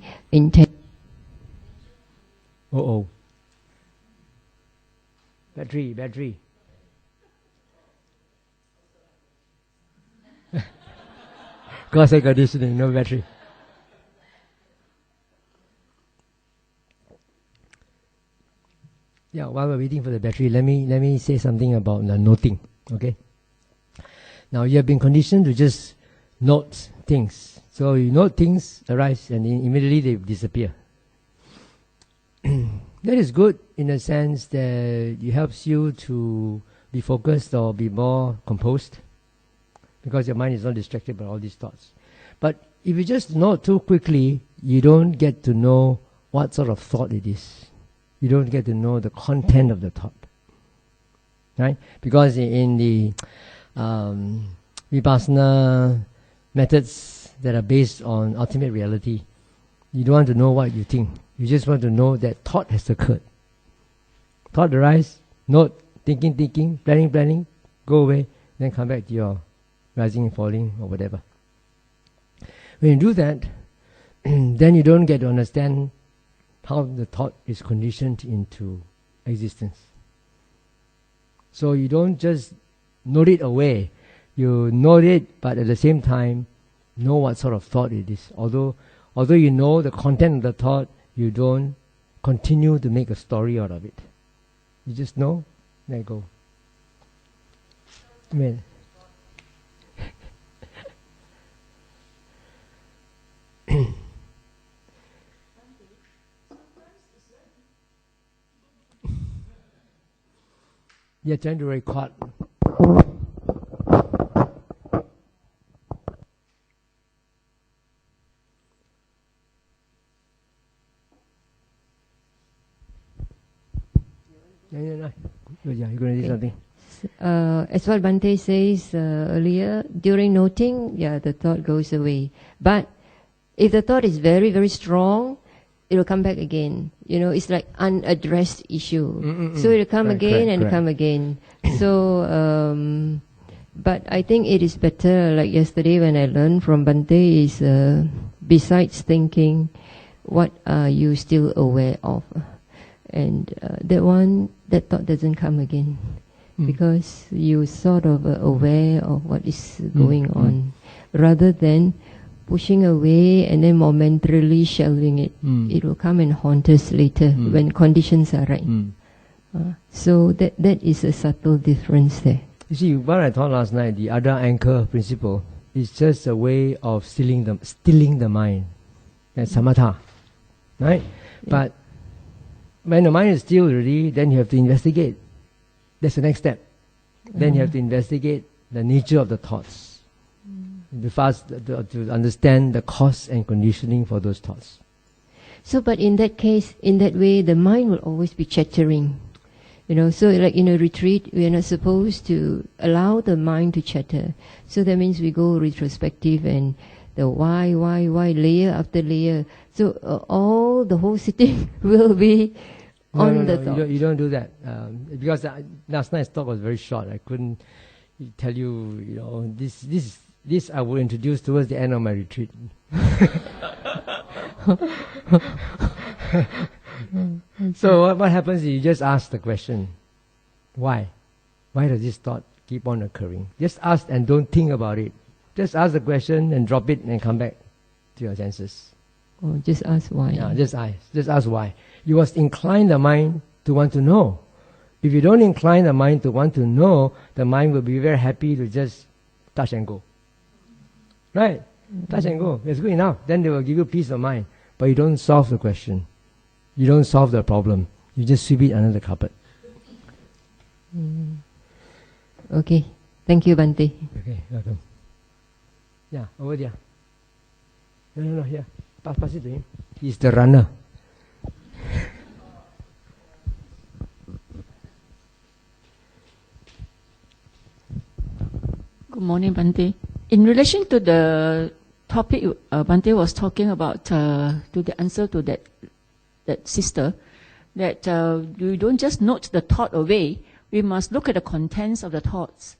Battery. Cause and conditioning, no battery. Yeah, while we're waiting for the battery, let me say something about the noting. Okay. Now you have been conditioned to just note things. So you note things arise and immediately they disappear. That is good in a sense that it helps you to be focused or be more composed, because your mind is not distracted by all these thoughts. But if you just note too quickly, you don't get to know what sort of thought it is. You don't get to know the content of the thought. Right? Because in the Vipassana methods that are based on ultimate reality, you don't want to know what you think. You just want to know that thought has occurred. Thought arises, note, thinking, planning, go away, then come back to your rising and falling or whatever. When you do that, then you don't get to understand how the thought is conditioned into existence. So you don't just note it away. You note it, but at the same time, know what sort of thought it is. Although you know the content of the thought, you don't continue to make a story out of it. You just know, let go. Amen. You're trying to record. No. Yeah, you're going to do something. As what Bhante says earlier, during noting, the thought goes away. But if the thought is very, very strong, it'll come back again. It's like unaddressed issue. So it'll come again and come again. So, but I think it is better, like yesterday when I learned from Bhante, is besides thinking, what are you still aware of? And that thought doesn't come again. Because you sort of aware of what is going on, rather than pushing away and then momentarily shelving it. It will come and haunt us later when conditions are right. So that is a subtle difference there. You see, what I taught last night, the other anchor principle, is just a way of stilling the mind. That's samatha, right? Yeah. But when the mind is still already, then you have to investigate. That's the next step. Then you have to investigate the nature of the thoughts. To understand the cause and conditioning for those thoughts. So, but in that case, in that way, the mind will always be chattering. So like in a retreat, we are not supposed to allow the mind to chatter. So that means we go retrospective and the why, layer after layer. So all the whole sitting will be on the thought. You don't do that. Because last night's talk was very short. I couldn't tell you, this I will introduce towards the end of my retreat. So what happens is you just ask the question, why? Why does this thought keep on occurring? Just ask and don't think about it. Just ask the question and drop it and come back to your senses. Oh, just ask why. Yeah, just ask why. You must incline the mind to want to know. If you don't incline the mind to want to know, the mind will be very happy to just touch and go. Right? Touch and go. It's good enough. Then they will give you peace of mind. But you don't solve the question. You don't solve the problem. You just sweep it under the carpet. Okay. Thank you, Bhante. Okay, welcome. Yeah, over there. No, here. Pass it to him. He's the runner. Good morning, Bhante. In relation to the topic Bhante was talking about, to the answer to that sister, that you don't just note the thought away, we must look at the contents of the thoughts.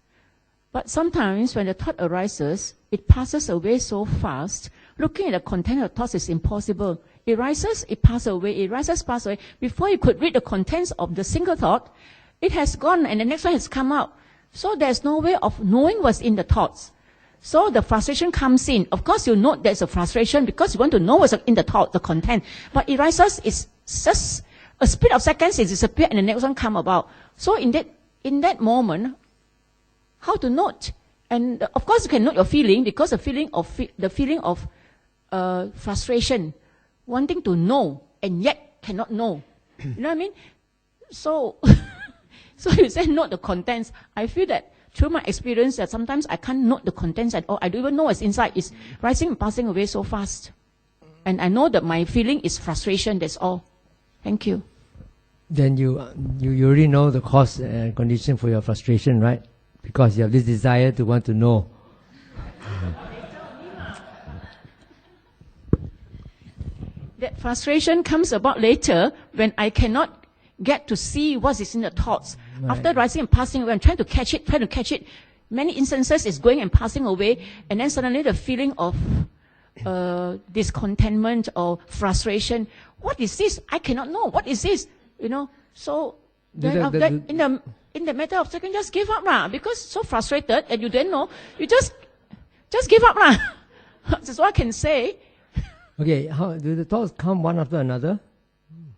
But sometimes when the thought arises, it passes away so fast, looking at the content of the thoughts is impossible. It rises, it passes away, it rises, passes away. Before you could read the contents of the single thought, it has gone and the next one has come out. So there's no way of knowing what's in the thoughts. So the frustration comes in. Of course, you note there's a frustration because you want to know what's in the thought, the content. But it rises, it's just a split of seconds, it disappears, and the next one come about. So in that moment, how to note? And of course, you can note your feeling because the feeling of frustration, wanting to know and yet cannot know. You know what I mean? So, so you say note the contents. I feel that through my experience that sometimes I can't note the contents at all. I don't even know what's inside. It's rising and passing away so fast. And I know that my feeling is frustration, that's all. Thank you. Then you already know the cause and condition for your frustration, right? Because you have this desire to want to know. That frustration comes about later when I cannot get to see what is in the thoughts. Right. After rising and passing away, I'm trying to catch it. Many instances it's going and passing away, and then suddenly the feeling of discontentment or frustration. What is this? I cannot know. What is this? So then in the matter of second, just give up lah. Because so frustrated and you don't know, you just give up lah. That's all I can say. Okay, how do the thoughts come one after another?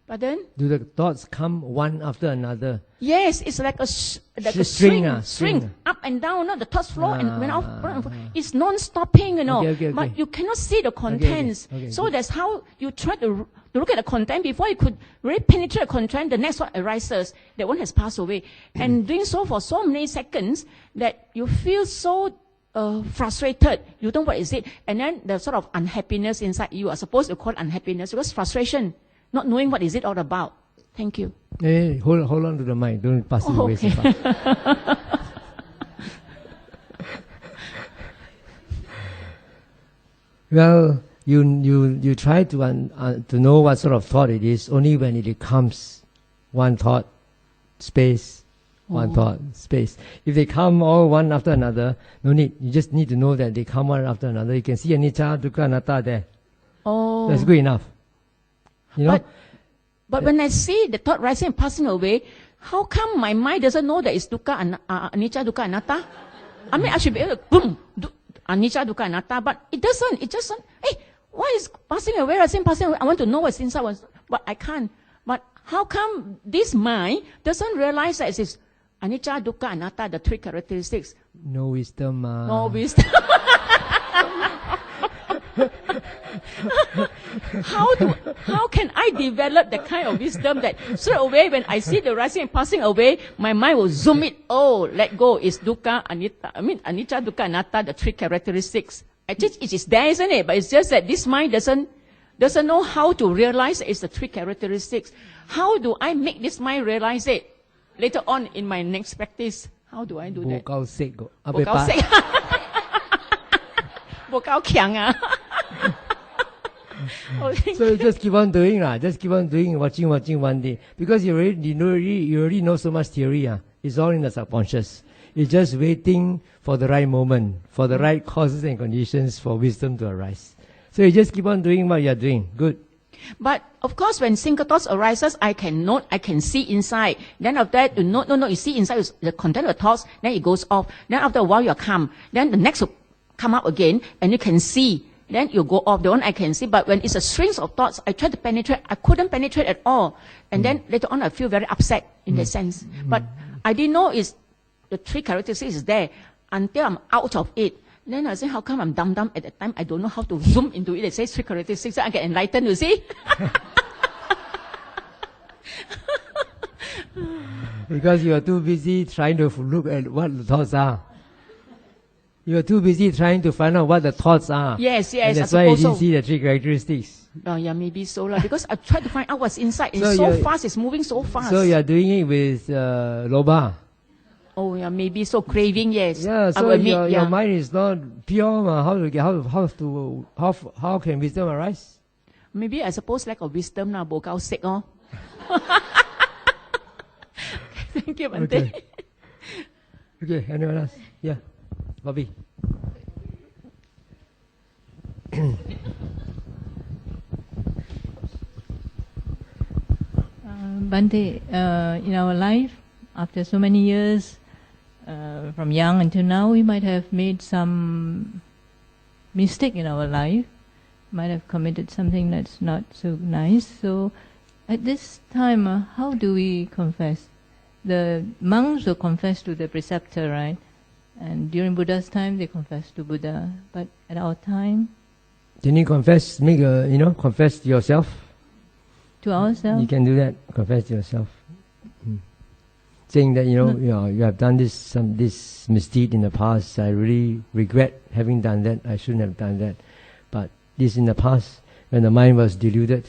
Pardon? Do the thoughts come one after another? Yes, it's like a string up and down. The thoughts flow and went off. It's non-stopping, Okay. But you cannot see the contents. Okay. So that's how you try to look at the content before you could really penetrate the content. The next one arises. That one has passed away, and doing so for so many seconds that you feel so frustrated. You don't know what is it, and then the sort of unhappiness inside you are supposed to call unhappiness because frustration. Not knowing what is it all about. Thank you. Hey, hold on to the mic. Don't pass it away so fast. Well, You try to know what sort of thought it is only when it becomes one thought, space, one thought, space. If they come all one after another, no need. You just need to know that they come one after another. You can see anicca, dukkha, anatta there. Oh. That's good enough. You know? But when I see the thought rising and passing away, how come my mind doesn't know that it's dukkha, anicca, dukkha, anatta? I mean, I should be able to, boom, anicca, dukkha, anatta, but it doesn't. It just, hey, why is passing away, rising, passing away? I want to know what's inside, but I can't. But how come this mind doesn't realize that it's anicca, dukkha, anatta, the three characteristics? No wisdom. No wisdom. How can I develop the kind of wisdom that straight away when I see the rising and passing away, my mind will zoom it. Oh, let go. It's dukkha, anicca, dukkha, anatta, the three characteristics. Actually, it is there, isn't it? But it's just that this mind doesn't know how to realize it's the three characteristics. How do I make this mind realize it? Later on in my next practice, how do I do that? Bokao sek. Bokao sek. Bokao kiang ah. So just keep on doing lah. Just keep on doing, watching one day. Because you already know so much theory. It's all in the subconscious. It's just waiting for the right moment, for the right causes and conditions for wisdom to arise. So you just keep on doing what you are doing. Good. But of course, when single thoughts arises, I can note, I can see inside. Then after that, you see inside the content of the thoughts. Then it goes off. Then after a while, you calm. Then the next will come up again, and you can see. Then you go off. The one I can see. But when it's a string of thoughts, I try to penetrate. I couldn't penetrate at all. And then later on, I feel very upset in that sense. But I didn't know the three characteristics is there until I'm out of it. Then I say, how come I'm dumb at that time? I don't know how to zoom into it. It says three characteristics. I get enlightened, you see? Because you are too busy trying to look at what the thoughts are. You are too busy trying to find out what the thoughts are. Yes. And that's why you didn't see the three characteristics. Oh, yeah, maybe so. Because I tried to find out what's inside. It's so fast. It's moving so fast. So you are doing it with loba. Oh, yeah, maybe so. Craving, yes. Yeah, so your mind is not pure. How can wisdom arise? Maybe I suppose lack of wisdom now. Bokao sick, oh. Thank you, Bhante. Okay, anyone else? Yeah, Bobby. Bhante, in our life, after so many years, from young until now, we might have made some mistake in our life, might have committed something that's not so nice. So at this time, how do we confess? The monks will confess to the preceptor, right? And during Buddha's time, they confess to Buddha. But at our time, can you confess? Confess to yourself. To ourselves. You can do that. Confess to yourself, saying that you have done this misdeed in the past. I really regret having done that. I shouldn't have done that. But this in the past, when the mind was deluded,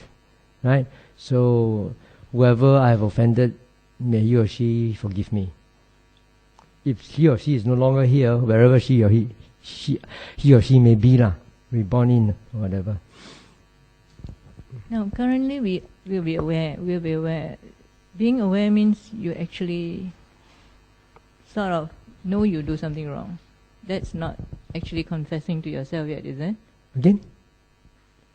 right? So whoever I have offended, may he or she forgive me. If he or she is no longer here, wherever he or she may be, reborn in, or whatever. Now, currently we'll be aware. Being aware means you actually sort of know you do something wrong. That's not actually confessing to yourself yet, is it? Again?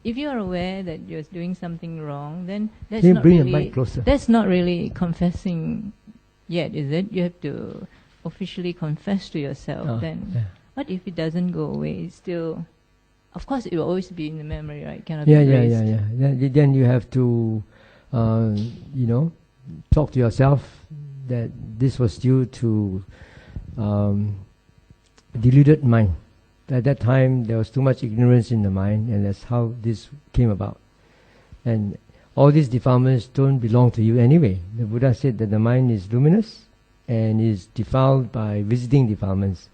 If you are aware that you're doing something wrong, then that's Can you not bring really, the mic closer? That's not really confessing yet, is it? You have to officially confess to yourself then. Yeah. What if it doesn't go away? It's still, of course, it will always be in the memory, right? Cannot be erased. Then you have to, talk to yourself that this was due to deluded mind. At that time, there was too much ignorance in the mind, and that's how this came about. And all these defilements don't belong to you anyway. The Buddha said that the mind is luminous and is defiled by visiting defilements.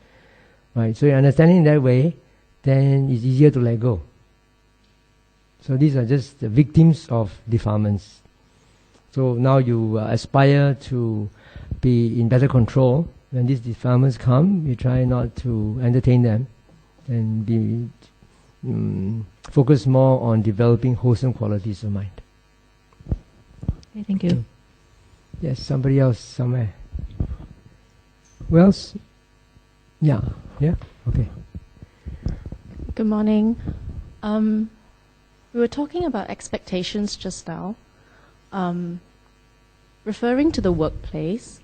Right? So understanding that way, then it's easier to let go. So these are just the victims of defilements. So now you aspire to be in better control. When these defilements come, you try not to entertain them and be focus more on developing wholesome qualities of mind. Okay, thank you. Yes, somebody else somewhere. Who else? Yeah, okay. Good morning. We were talking about expectations just now. Referring to the workplace,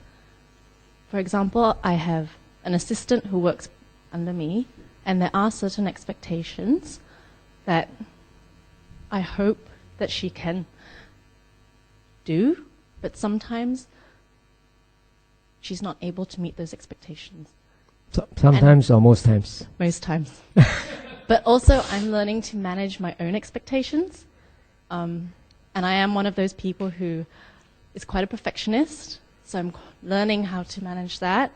for example, I have an assistant who works under me, and there are certain expectations that I hope that she can do, but sometimes she's not able to meet those expectations. Sometimes or most times? Most times. But also I'm learning to manage my own expectations. And I am one of those people who is quite a perfectionist, so I'm learning how to manage that.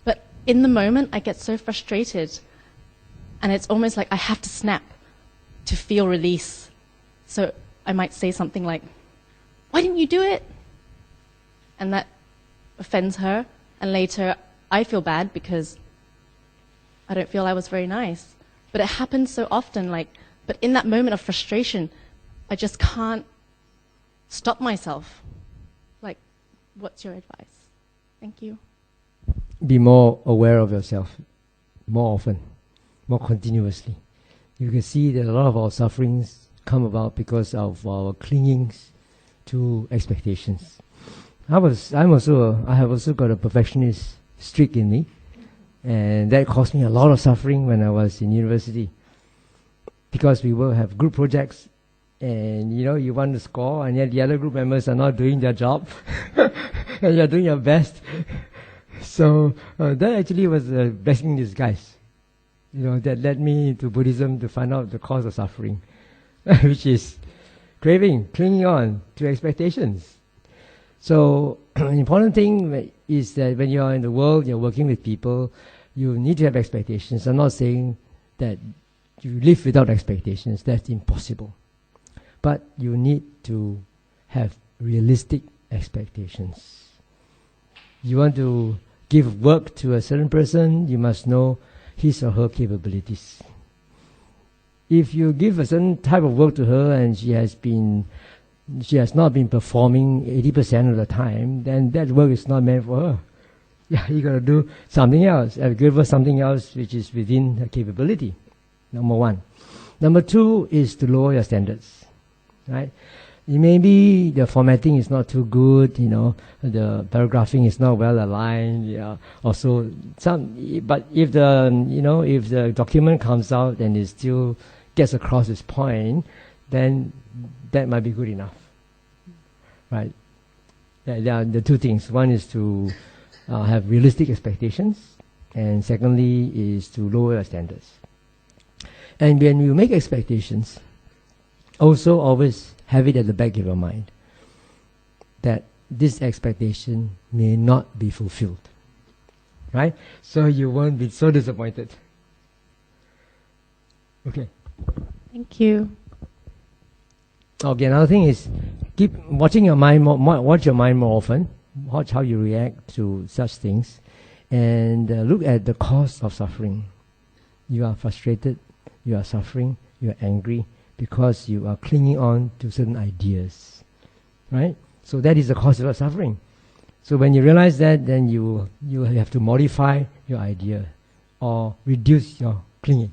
But in the moment, I get so frustrated, and it's almost like I have to snap to feel release. So I might say something like, "Why didn't you do it?" And that offends her, and later I feel bad because I don't feel I was very nice. But it happens so often, but in that moment of frustration, I just can't stop myself. What's your advice? Thank you. Be more aware of yourself, more often, more continuously. You can see that a lot of our sufferings come about because of our clingings to expectations. I have also got a perfectionist streak in me, and that caused me a lot of suffering when I was in university, because we will have group projects, and you want to score, and yet the other group members are not doing their job, and you're doing your best. So that actually was a blessing in disguise, that led me to Buddhism to find out the cause of suffering, which is craving, clinging on to expectations. So an important thing is that when you're in the world, you're working with people, you need to have expectations. I'm not saying that you live without expectations. That's impossible. But you need to have realistic expectations. You want to give work to a certain person, you must know his or her capabilities. If you give a certain type of work to her and she has not been performing 80% of the time, then that work is not meant for her. Yeah, you got to do something else. Give her something else which is within her capability. Number one. Number two is to lower your standards. Right? Maybe the formatting is not too good, the paragraphing is not well aligned, also but if the document comes out and it still gets across its point, then that might be good enough. Right? There are the two things. One is to have realistic expectations, and secondly is to lower your standards. And when you make expectations, also always have it at the back of your mind that this expectation may not be fulfilled. Right? So you won't be so disappointed. Okay. Thank you. Okay, another thing is keep watching your mind watch your mind more often. Watch how you react to such things, and look at the cause of suffering. You are frustrated, you are suffering, you are angry because you are clinging on to certain ideas, right? So that is the cause of your suffering. So when you realize that, then you have to modify your idea or reduce your clinging.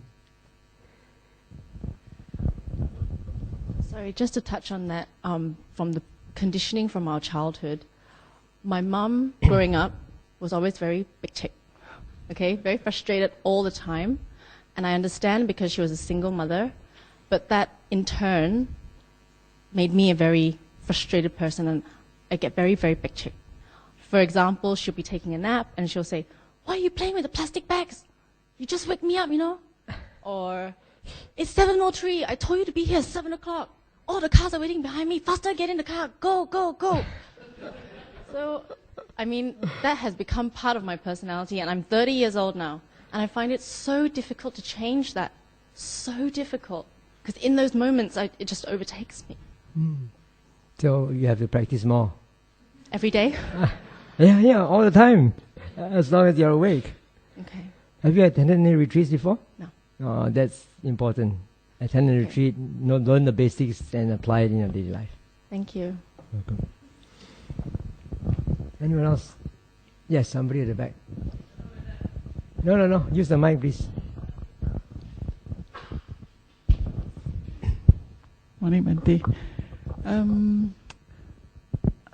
Sorry, just to touch on that, from the conditioning from our childhood, my mum, growing up, was always very big chick, okay? Very frustrated all the time. And I understand because she was a single mother, but that in turn made me a very frustrated person, and I get very, very big chick. For example, she'll be taking a nap and she'll say, "Why are you playing with the plastic bags? You just wake me up, Or, "It's 7:03, I told you to be here at 7 o'clock. All the cars are waiting behind me. Faster, get in the car. Go, go, go." So, that has become part of my personality, and I'm 30 years old now. And I find it so difficult to change that. So difficult. Because in those moments, it just overtakes me. So you have to practice more. Every day? Yeah, all the time. As long as you're awake. Okay. Have you attended any retreats before? No. That's important. Attend a retreat, learn the basics and apply it in your daily life. Thank you. Welcome. Anyone else? Yes, somebody at the back. No. Use the mic, please. Morning, Bhante.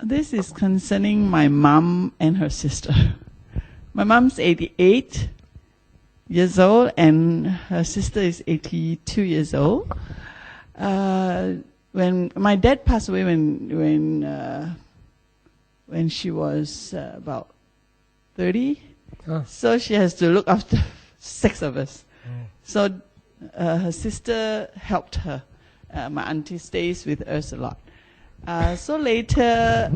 This is concerning my mom and her sister. My mom's 88 years old and her sister is 82 years old. When my dad passed away when she was about 30, so she has to look after 6 of us. So her sister helped her. My auntie stays with us a lot. So later,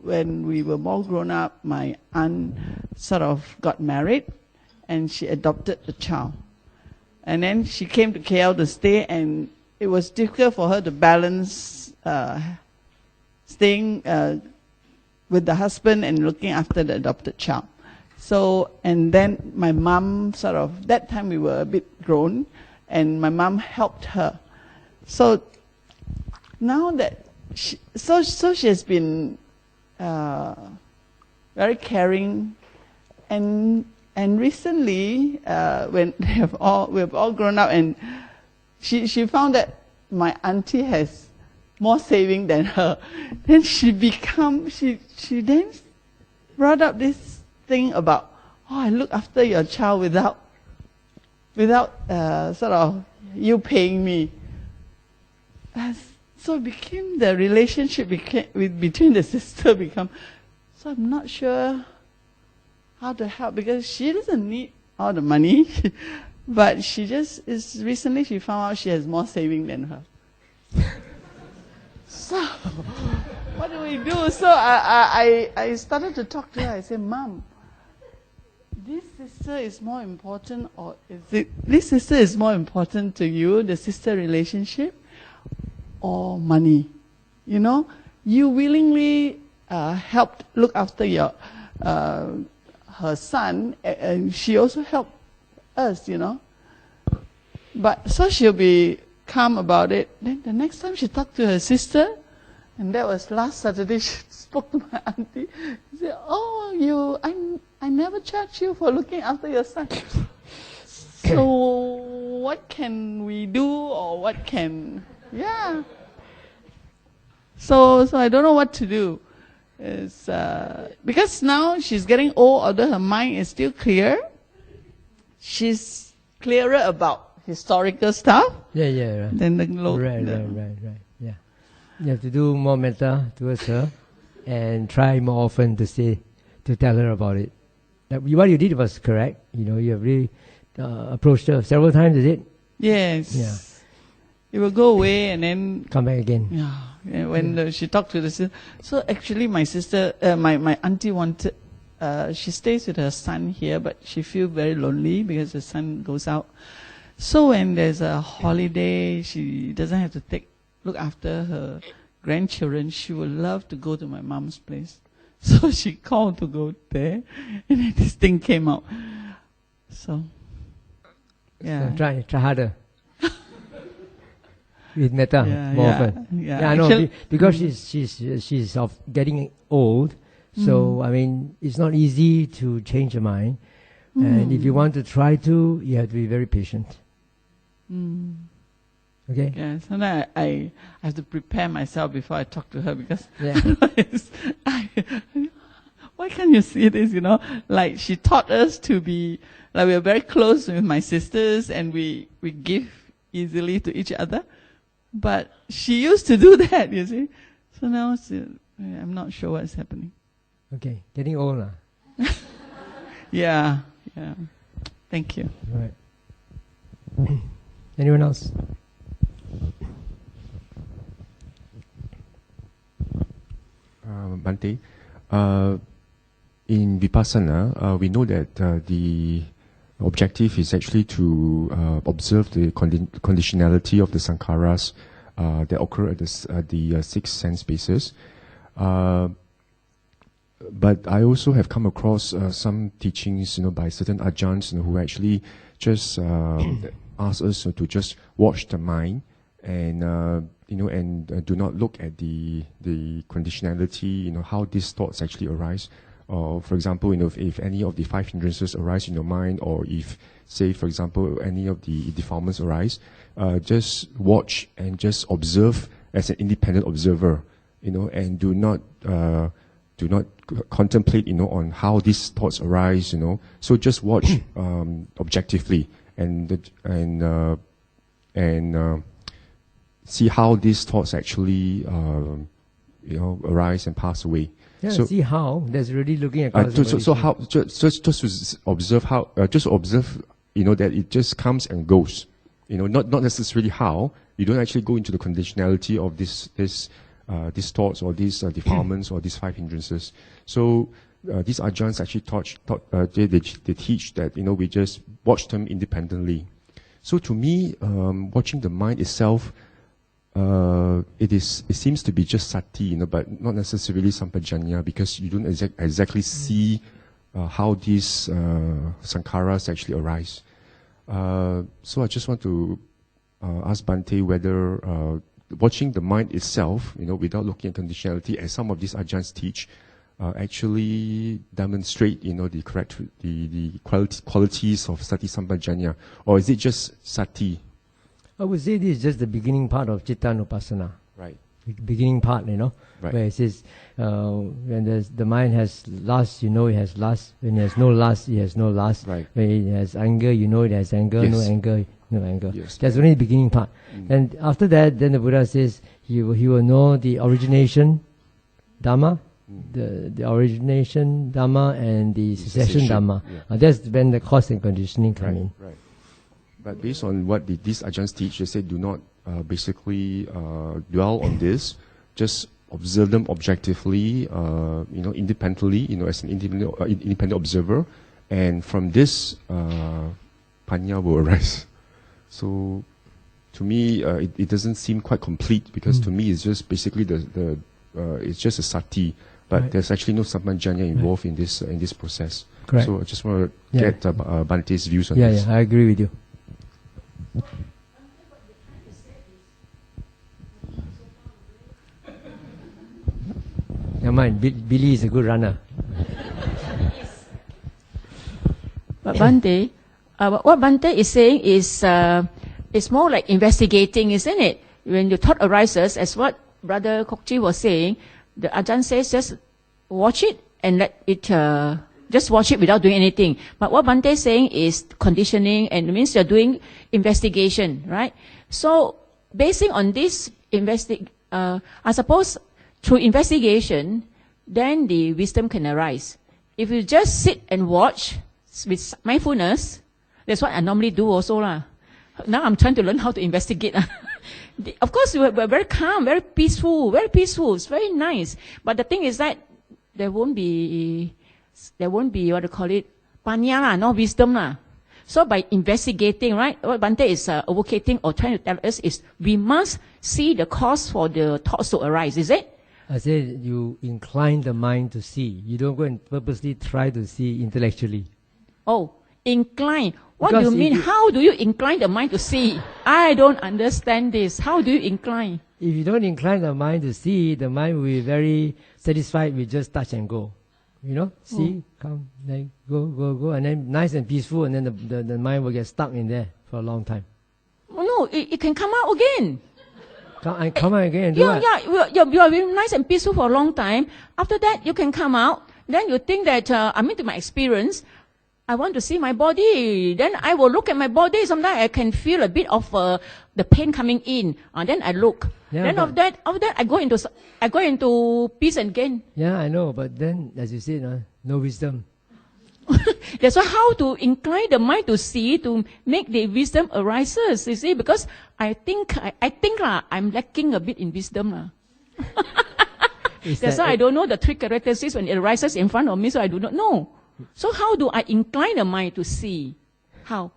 when we were more grown up, my aunt sort of got married and she adopted a child. And then she came to KL to stay, and it was difficult for her to balance staying with the husband and looking after the adopted child. So, and then my mom sort of, that time we were a bit grown, and my mom helped her. So now that she has been very caring, and recently when we have all grown up, and she found that my auntie has more saving than her. Then she then brought up this thing about, I look after your child without sort of you paying me. So it became the relationship between the sister become. So I'm not sure how to help, because she doesn't need all the money, but she just is. Recently she found out she has more saving than her. So what do we do? So I started to talk to her. I said, Mom, this sister is more important, or this sister is more important to you, the sister relationship, or money? You know, you willingly helped look after your her son, and she also helped us, you know. But so she'll be calm about it. Then the next time she talked to her sister, and that was last Saturday, she spoke to my auntie. She said, "Oh, I never charged you for looking after your son." So what can we do, or what can? Yeah. So I don't know what to do. It's, because now she's getting old, although her mind is still clear. She's clearer about historical stuff. Yeah, right. Than the Right. Yeah. You have to do more metta towards her and try more often to tell her about it. What you did was correct. You know, you have really approached her several times, is it? Yes. Yeah. It will go away and then come back again. Yeah. When she talked to the sister. So actually my sister, my auntie wanted, she stays with her son here, but she feels very lonely because her son goes out. So when there's a holiday, she doesn't have to look after her grandchildren. She would love to go to my mom's place. So she called to go there, and then this thing came out. So, yeah. So try harder. With metta more often. Yeah, I know, because she's getting old. So I mean, it's not easy to change her mind. And if you want to try to, you have to be very patient. Okay. Yeah. Sometimes I have to prepare myself before I talk to her, because otherwise, why can't you see this? You know, like she taught us to be like, we are very close with my sisters, and we give easily to each other. But she used to do that, you see. So now I'm not sure what's happening. Okay, getting old now. Yeah. Thank you. Right. Anyone else? Bhante, in Vipassana, we know that the objective is actually to observe the conditionality of the sankharas that occur at the 6 sense bases. But I also have come across some teachings, by certain ajahns, who actually just asks us to just watch the mind and do not look at the conditionality, how these thoughts actually arise. For example, if any of the 5 hindrances arise in your mind, or if, say, for example, any of the defilements arise, just watch and just observe as an independent observer, and do not contemplate, on how these thoughts arise, So just watch objectively and see how these thoughts actually, arise and pass away. Yeah, So, see how. That's really looking at so how just observe how that it just comes and goes. Not necessarily how. You don't actually go into the conditionality of these thoughts or these defilements or these 5 hindrances. So these ajahns actually they teach that we just watch them independently. So to me, watching the mind itself, it seems to be just sati, but not necessarily sampajanya, because you don't exactly see how these sankharas actually arise. So I just want to ask Bhante whether watching the mind itself, without looking at conditionality, as some of these ajahns teach, actually demonstrate, the qualities of sati sampajanya, or is it just sati? I would say this is just the beginning part of Chittanupassana. Right. Beginning part, Right. where it says, when the mind has lust, it has lust. When it has no lust, it has no lust. Right. When it has anger, it has anger. Yes. No anger, no anger. Yes. That's only the beginning part. And after that, then the Buddha says, he will know the origination Dhamma, the origination Dhamma and the cessation Dhamma. Yeah. That's when the cause and conditioning come in. Right. But based on what these ajahns teach, they say do not basically dwell on this. Just observe them objectively, independently, as an independent observer, and from this, panya will arise. So, to me, it doesn't seem quite complete, because to me it's just basically it's just a sati, but there's actually no sampajanya involved in this process. Correct. So I just want to get Bhante's views on this. Yeah, I agree with you. Never mind, Billy is a good runner. But Bhante, what Bhante is saying is it's more like investigating, isn't it? When the thought arises, as what Brother Kokchi was saying, the Ajahn says just watch it and let it, just watch it without doing anything. But what Bhante is saying is conditioning, and it means you're doing investigation, right? So, basing on this I suppose through investigation, then the wisdom can arise. If you just sit and watch with mindfulness, that's what I normally do also lah. Now I'm trying to learn how to investigate. Of course, we're very calm, very peaceful. It's very nice. But the thing is that there won't be what do you call it, panya lah, no wisdom lah. So by investigating, right, what Bhante is advocating or trying to tell us is we must see the cause for the thoughts to arise, is it? I said you incline the mind to see. You don't go and purposely try to see intellectually. Oh, incline. What Because do you mean? How do you incline the mind to see? I don't understand this. How do you incline? If you don't incline the mind to see, the mind will be very satisfied with just touch and go. See, come, then go, and then nice and peaceful, and then the mind will get stuck in there for a long time. Oh, no, it can come out again. Come out again and do what? Yeah, you are very nice and peaceful for a long time. After that, you can come out. Then you think that, to my experience, I want to see my body. Then I will look at my body. Sometimes I can feel a bit of the pain coming in. Then I look. Yeah, then after that, I go into peace and gain. Yeah, I know. But then, as you said, no wisdom. That's why how to incline the mind to see, to make the wisdom arises. You see, because I think I'm lacking a bit in wisdom lah. That's why I don't know the three characteristics when it arises in front of me. So I do not know. So how do I incline the mind to see? How?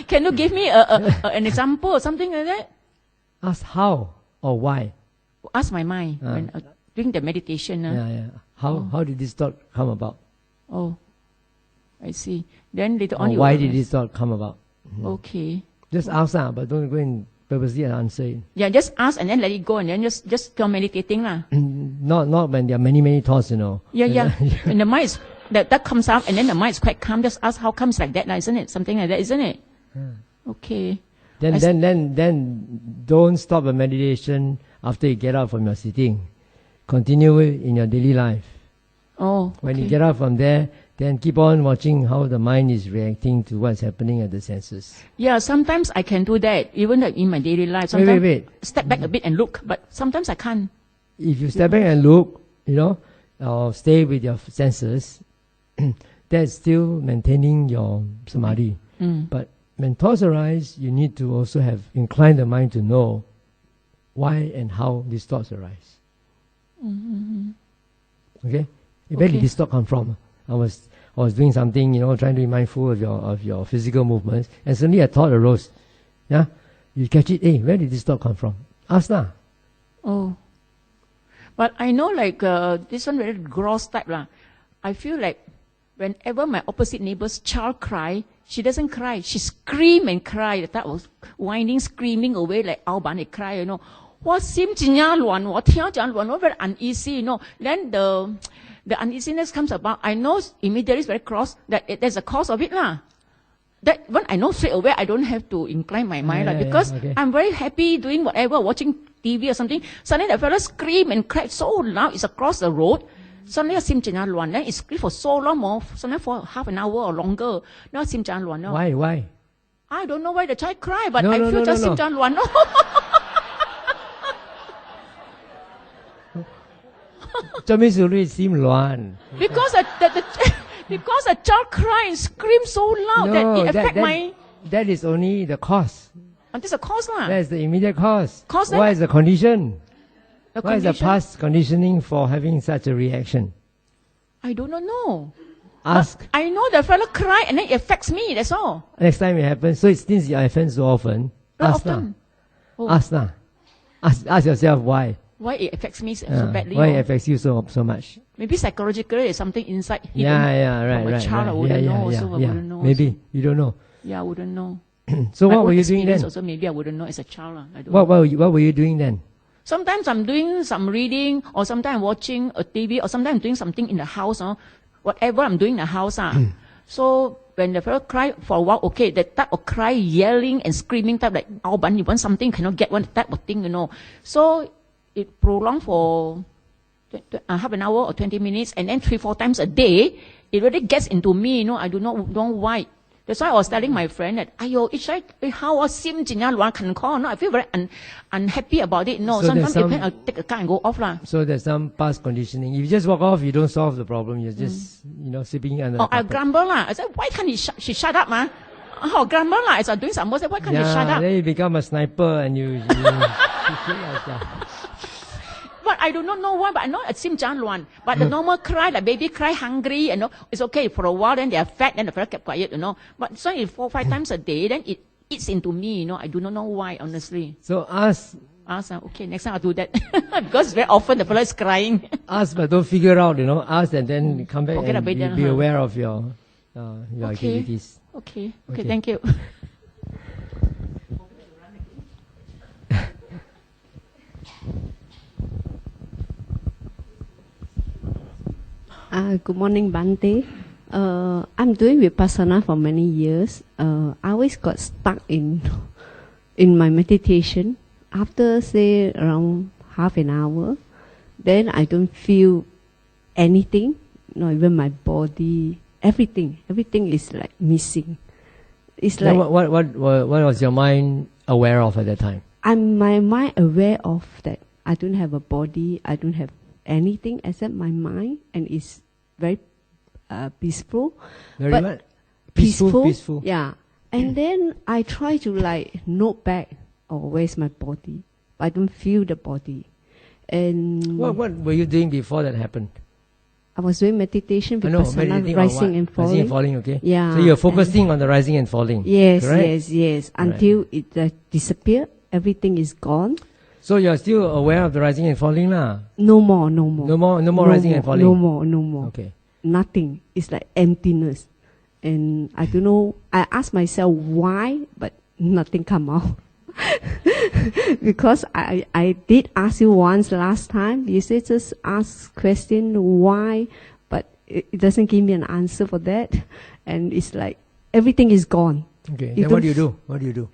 Can you give me an example or something like that? Ask how or why. Ask my mind when doing the meditation. Yeah. How did this thought come about? Oh, I see. Then later on, Why did this thought come about? Okay. Just ask, but don't go and purposely answer it. Yeah, just ask and then let it go and then just go meditating lah. Not when there are many thoughts, you know. Yeah. And the mind is, that comes out and then the mind is quite calm. Just ask how comes like that, isn't it? Something like that, isn't it? Okay. Then don't stop the meditation after you get out from your sitting. Continue it in your daily life. Oh. When you get out from there, then keep on watching how the mind is reacting to what's happening at the senses. Yeah, sometimes I can do that, even in my daily life. Sometimes wait. Step back a bit and look, but sometimes I can't. If you step back and look, or stay with your senses, that's still maintaining your samadhi. But when thoughts arise, you need to also incline the mind to know why and how these thoughts arise. Okay? Where did this thought come from? I was doing something, trying to be mindful of your physical movements, and suddenly a thought arose. Yeah, you catch it. Hey, where did this thought come from? Ask now. Oh, but I know this one very gross type lah. I feel like whenever my opposite neighbor's child cry, she doesn't cry. She scream and cry. The type of whining, screaming away like 熬板 they cry. What seem 真呀乱，我听讲乱，我 very uneasy. Then the uneasiness comes about. I know immediately it's very cross that there's a cause of it lah. That when I know straight away, I don't have to incline my mind because I'm very happy doing whatever, watching TV or something. Suddenly the fellow scream and cry so loud. It's across the road. Suddenly I seem 真呀乱. Then it scream for so long more. Suddenly for half an hour or longer. Now it seem 真呀乱. Why? I don't know why the child cry, but I feel just 真呀乱. No. Because the child cry and scream so loud that it affect my. That is only the cause. And this is a cause lah. That is the immediate cause. Cause what is the condition? What is the condition? past conditioning for having such a reaction? I do not know. Ask. But I know the fellow cry and then it affects me. That's all. Next time it happens. So since it happens so often, ask now. Ask now. Ask yourself why. Why it affects me so badly? Why it affects you so much? Maybe psychologically there's something inside hidden right. from a child. I wouldn't know. So I wouldn't know. Maybe you don't know. Yeah, I wouldn't know. So what were you doing then? Also, maybe I wouldn't know as a child. I don't what were you doing then? Sometimes I'm doing some reading, or sometimes I'm watching a TV, or sometimes I'm doing something in the house, whatever I'm doing in the house. So when the fellow cry for a while, okay, that type of cry, yelling and screaming type, like, oh, but you want something, cannot get one type of thing, So it prolonged for half an hour or 20 minutes, and then 3-4 times a day, it really gets into me, I do not know why. That's why I was telling my friend that, how I seem can call. I feel very unhappy about it. No, so sometimes I take a car and go off lah. So there's some past conditioning. If you just walk off, you don't solve the problem. You're just, sleeping under the I grumble lah. I said, why can't she shut up, man? Grumble lah. As I'm doing some more, why can't you shut up? Then you become a sniper and you shoot yourself. But I do not know why, but I know it seems 真乱. But the normal cry, like baby cry, hungry, it's okay for a while, then they are fat, then the fellow kept quiet, But so if 4-5 times a day, then it eats into me, I do not know why, honestly. So ask, okay, next time I'll do that. Because very often the fellow is crying. Ask, but don't figure out, Ask and then come back and be aware of your activities. Okay, thank you. Good morning, Bhante. I'm doing Vipassana for many years. I always got stuck in my meditation. After, say, around half an hour, then I don't feel anything, not even my body, everything is like missing. It's like what was your mind aware of at that time? My mind aware of that I don't have a body, I don't have anything except my mind, and it's very peaceful. Very but what? Peaceful. Yeah. And then I try to note back, where's my body? But I don't feel the body. And what were you doing before that happened? I was doing meditation because I'm rising and falling. Rising and falling, okay. Yeah. So you're focusing on the rising and falling. Yes, correct? yes. Until it disappeared, everything is gone. So you're still aware of the rising and falling lah? No more. No more rising and falling? No more. Okay. Nothing. It's like emptiness. and I don't know. I ask myself why, but nothing come out. Because I did ask you once last time. You said just ask question why, but it doesn't give me an answer for that, and it's like everything is gone. Okay. You Then what don't do you do? What do you do?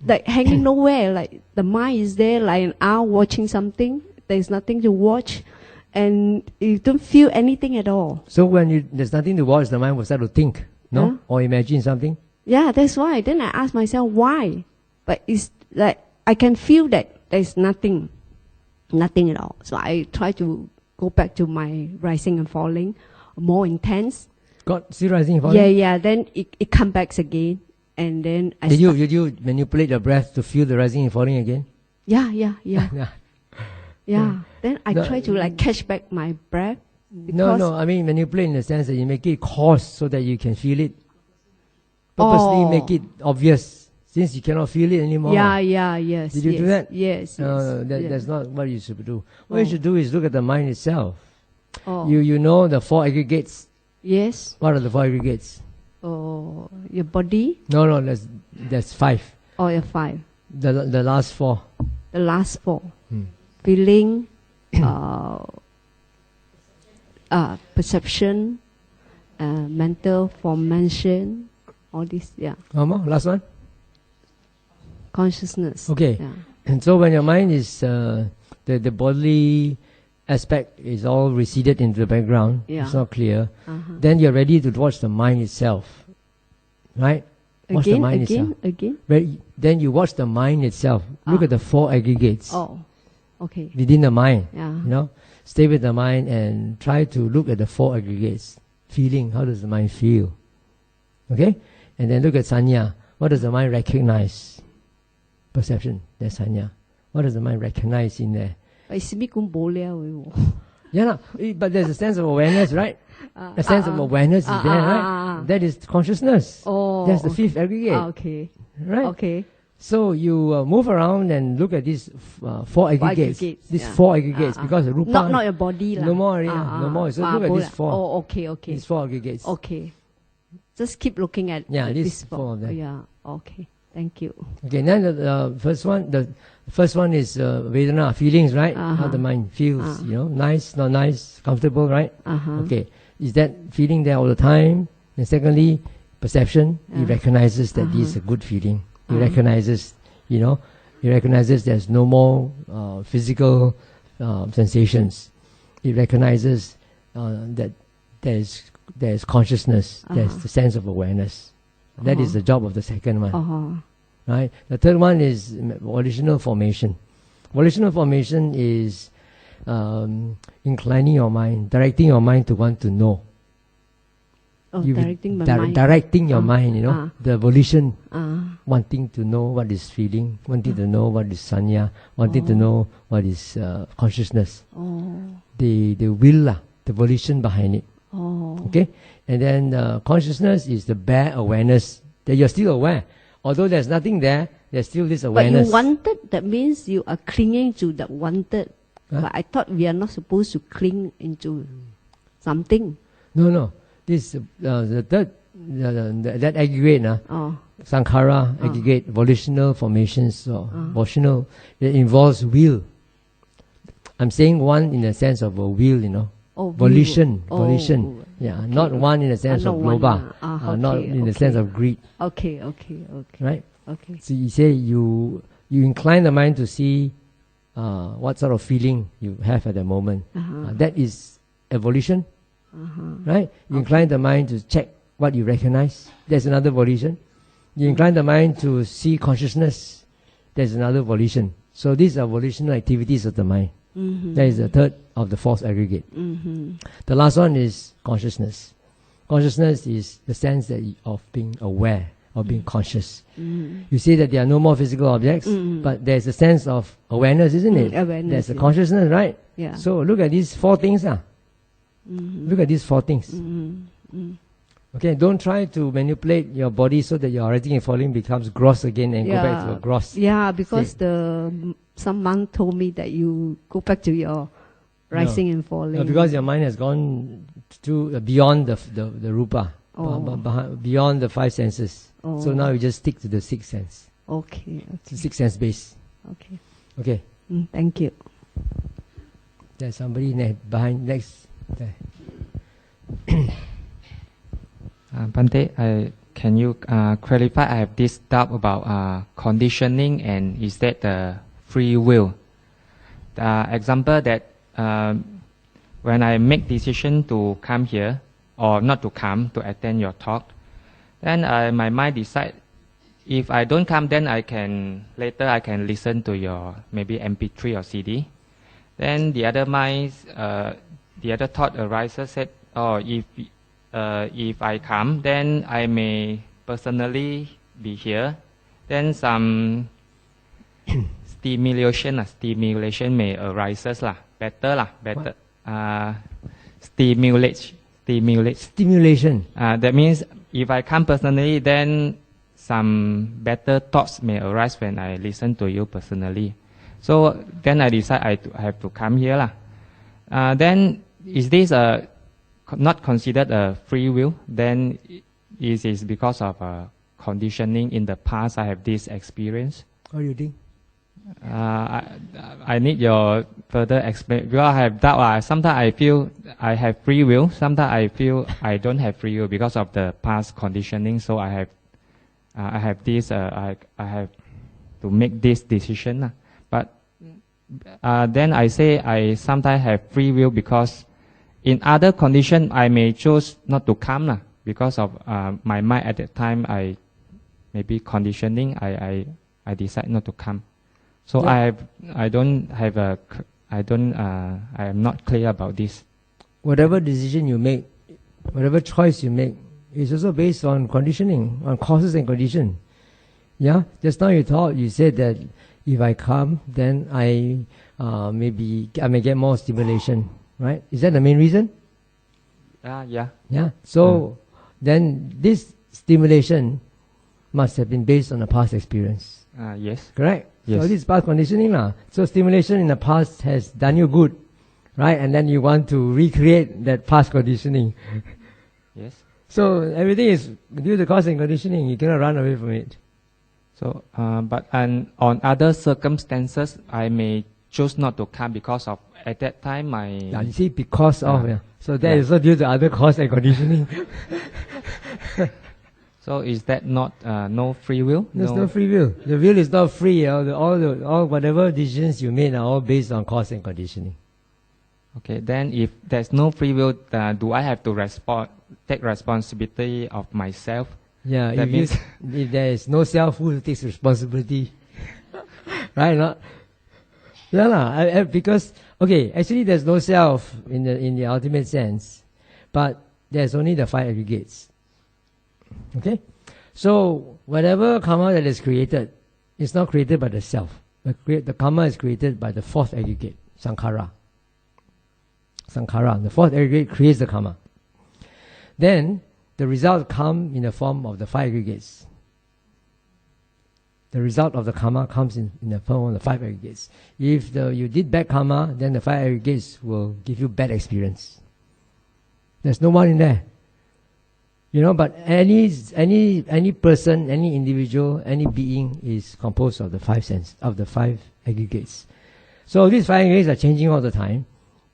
Like hanging nowhere. Like the mind is there, like an hour watching something. There's nothing to watch, and you don't feel anything at all. So when there's nothing to watch, the mind will start to think, no, Yeah. or imagine something. Yeah, that's why. Then I ask myself why, but it's like I can feel that there's nothing at all. So I try to go back to my rising and falling, more intense. Got still rising and falling. Yeah. Then it comes back again, and then I Did you manipulate your breath to feel the rising and falling again? Yeah. Yeah. Then I No, try to like catch back my breath. No. I mean manipulate in the sense that you make it coarse so that you can feel it. Purposely make it obvious since you cannot feel it anymore. Yes. Did you do that? Yes. No, that's not what you should do. What you should do is look at the mind itself. Oh. You know the four aggregates. Yes. What are the four aggregates? Oh, your body. No, there's five. Or your five. The last four. The last four. Feeling, perception, mental formation, all this. Yeah. Last one. Consciousness. Okay. Yeah. And so when your mind is the bodily aspect is all receded into the background, it's not clear, then you're ready to watch the mind itself. Right? Watch the mind itself. Again. Then you watch the mind itself. Look at the four aggregates Oh, okay. within the mind. Yeah. Stay with the mind and try to look at the four aggregates. Feeling, how does the mind feel? Okay? And then look at sanya. What does the mind recognize? Perception, that's sanya. What does the mind recognize in there? Yeah, but there's a sense of awareness, right? A sense of awareness is there, right? That is consciousness. Oh, That's the fifth aggregate. Okay. Right? Okay. So you move around and look at these four aggregates. These four aggregates, because the rupa... Not your body. No more, no more. So look at these four. Oh, okay. These four aggregates. Okay. Just keep looking at these these four of them. Yeah, okay. Thank you. Okay, then the first one is Vedana, feelings, right? How the mind feels, nice, not nice, comfortable, right? Okay, is that feeling there all the time? And secondly, perception, he recognizes that this is a good feeling. He recognizes, there's no more physical sensations. He recognizes that there's consciousness, there's the sense of awareness. That is the job of the second one. Right? The third one is volitional formation. Volitional formation is inclining your mind, directing your mind to want to know. Directing your mind, the volition, wanting to know what is feeling, wanting to know what is sanya, wanting to know what is consciousness. The will, the volition behind it. Okay? And then consciousness is the bare awareness that you're still aware. Although there's nothing there, there's still this awareness. But you wanted, that means you are clinging to that wanted. But I thought we are not supposed to cling into something. No. This the third, that aggregate, sankhara aggregate, volitional formations, or volitional, it involves will. I'm saying one in the sense of a will, volition. Yeah, okay, not one in the sense of lobha, not in the sense of greed. Okay. Right? Okay. So you say you incline the mind to see what sort of feeling you have at the moment. That is a volition. Right? You incline the mind to check what you recognize. There's another volition. You incline the mind to see consciousness. There's another volition. So these are volitional activities of the mind. That is the third of the fourth aggregate. The last one is consciousness. Consciousness is the sense of being aware, of being conscious. You say that there are no more physical objects, but there's a sense of awareness, isn't it? Awareness, there's a consciousness, right? Yeah. So look at these four things. Look at these four things. Okay, don't try to manipulate your body so that your rising and falling becomes gross again and go back to a gross. Yeah, because some monk told me that you go back to your rising and falling. No, because your mind has gone to beyond the rupa. beyond the five senses. Oh. So now you just stick to the sixth sense. Okay. It's the sixth sense base. Okay. Okay. Thank you. There's somebody behind next. There. Bhante, can you clarify? I have this doubt about conditioning and is that the free will? The example that when I make decision to come here or not to come to attend your talk, then my mind decide if I don't come, then I can listen to your maybe MP3 or CD. Then the other mind, the other thought arises said, oh, if I come, then I may personally be here. Then some stimulation may arises better. Stimulation. That means if I come personally, then some better thoughts may arise when I listen to you personally. So then I decide I have to come here Then is this not considered a free will? Then is it because of conditioning in the past? I have this experience. What do you think? I need your further explanation because I have doubt. Sometimes I feel I have free will. Sometimes I feel I don't have free will because of the past conditioning. So I have this. I have to make this decision. But then I say I sometimes have free will because in other condition I may choose not to come because of my mind at that time. I maybe conditioning. I decide not to come. So yeah. I am not clear about this. Whatever decision you make, whatever choice you make, is also based on conditioning, on causes and condition. Yeah. Just now you said that if I come, then I may get more stimulation, right? Is that the main reason? Yeah. Yeah. So then this stimulation must have been based on a past experience. Yes. Correct. Yes. So this is past conditioning So stimulation in the past has done you good, right? And then you want to recreate that past conditioning. Yes. So everything is due to cause and conditioning. You cannot run away from it. So, but on other circumstances, I may choose not to come because of at that time you see, because of So that is also due to other cause and conditioning. So is that not no free will? There's no free will. The will is not free. All whatever decisions you made are all based on cause and conditioning. Okay, then if there's no free will, do I have to take responsibility of myself? Yeah, if there is no self, who takes responsibility? Right? Not. Yeah, because actually there's no self in the ultimate sense, but there's only the five aggregates. Okay, so whatever karma that is created is not created by the self. The karma is created by the fourth aggregate, sankhara. The fourth aggregate creates the karma. Then the result comes in the form of the five aggregates. The result of the karma comes in the form of the five aggregates. If you did bad karma, then the five aggregates will give you bad experience. There's no one in there. But any person, any individual, any being is composed of the five aggregates. So these five aggregates are changing all the time,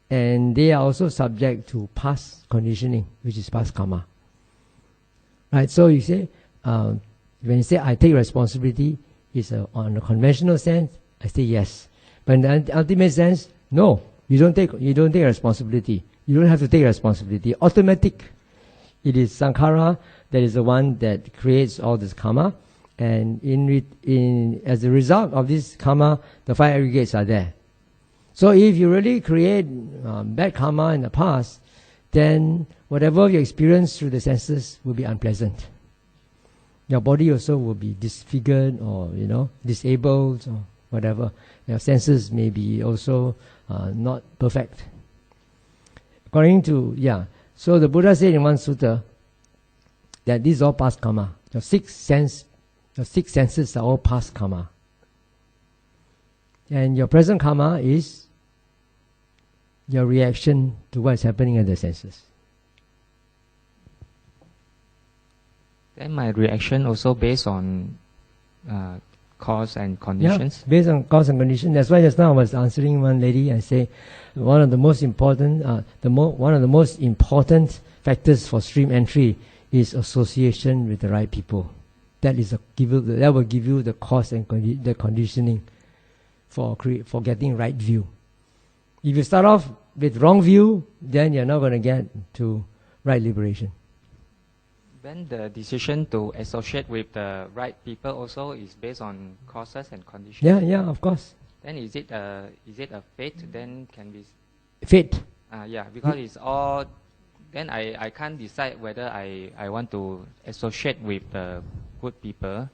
and they are also subject to past conditioning, which is past karma. Right? So you say, when you say I take responsibility, it's on a conventional sense. I say yes, but in the ultimate sense, no. You don't take responsibility. You don't have to take responsibility. Automatic. It is sankhara that is the one that creates all this karma, and as a result of this karma, the five aggregates are there. So if you really create bad karma in the past, then whatever you experience through the senses will be unpleasant. Your body also will be disfigured or disabled or whatever. Your senses may be also not perfect. According to so the Buddha said in one sutta that this is all past karma. Your six senses are all past karma. And your present karma is your reaction to what's happening in the senses. Then my reaction also based on cause and conditions. Yeah, based on cause and condition. That's why just now I was answering one lady. I say one of the most important, one of the most important factors for stream entry is association with the right people. That will give you the cause and the conditioning for getting right view. If you start off with wrong view, then you're not going to get to right liberation. Then the decision to associate with the right people also is based on causes and conditions. Yeah, of course. Then is it a fate? Then can be fate. Yeah, because it's all. Then I can't decide whether I want to associate with the good people.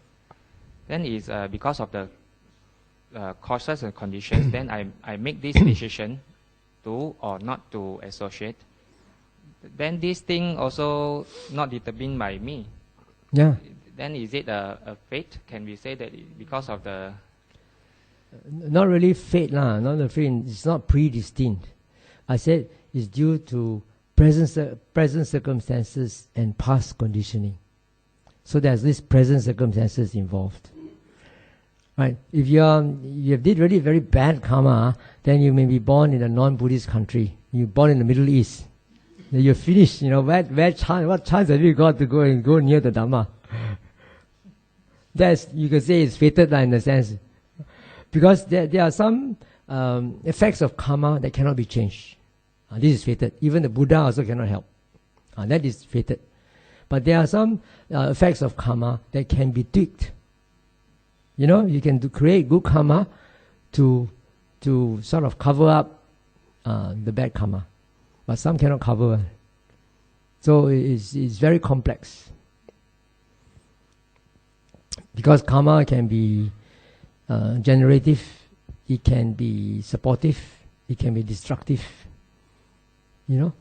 Then it's because of the causes and conditions. Then I make this decision to or not to associate. Then this thing also not determined by me. Yeah. Then is it a fate? Can we say that because of the... Not really fate lah. Not the fate. It's not predestined. I said it's due to present circumstances and past conditioning. So there's this present circumstances involved. Right? If you did really very bad karma, then you may be born in a non-Buddhist country. You're born in the Middle East. You're finished. What chance have you got to go near the Dhamma? You can say it's fated in a sense, because there are some effects of karma that cannot be changed. This is fated. Even the Buddha also cannot help. That is fated. But there are some effects of karma that can be tweaked. You can create good karma to sort of cover up the bad karma. But some cannot cover. So it's very complex. Because karma can be generative, it can be supportive, it can be destructive. And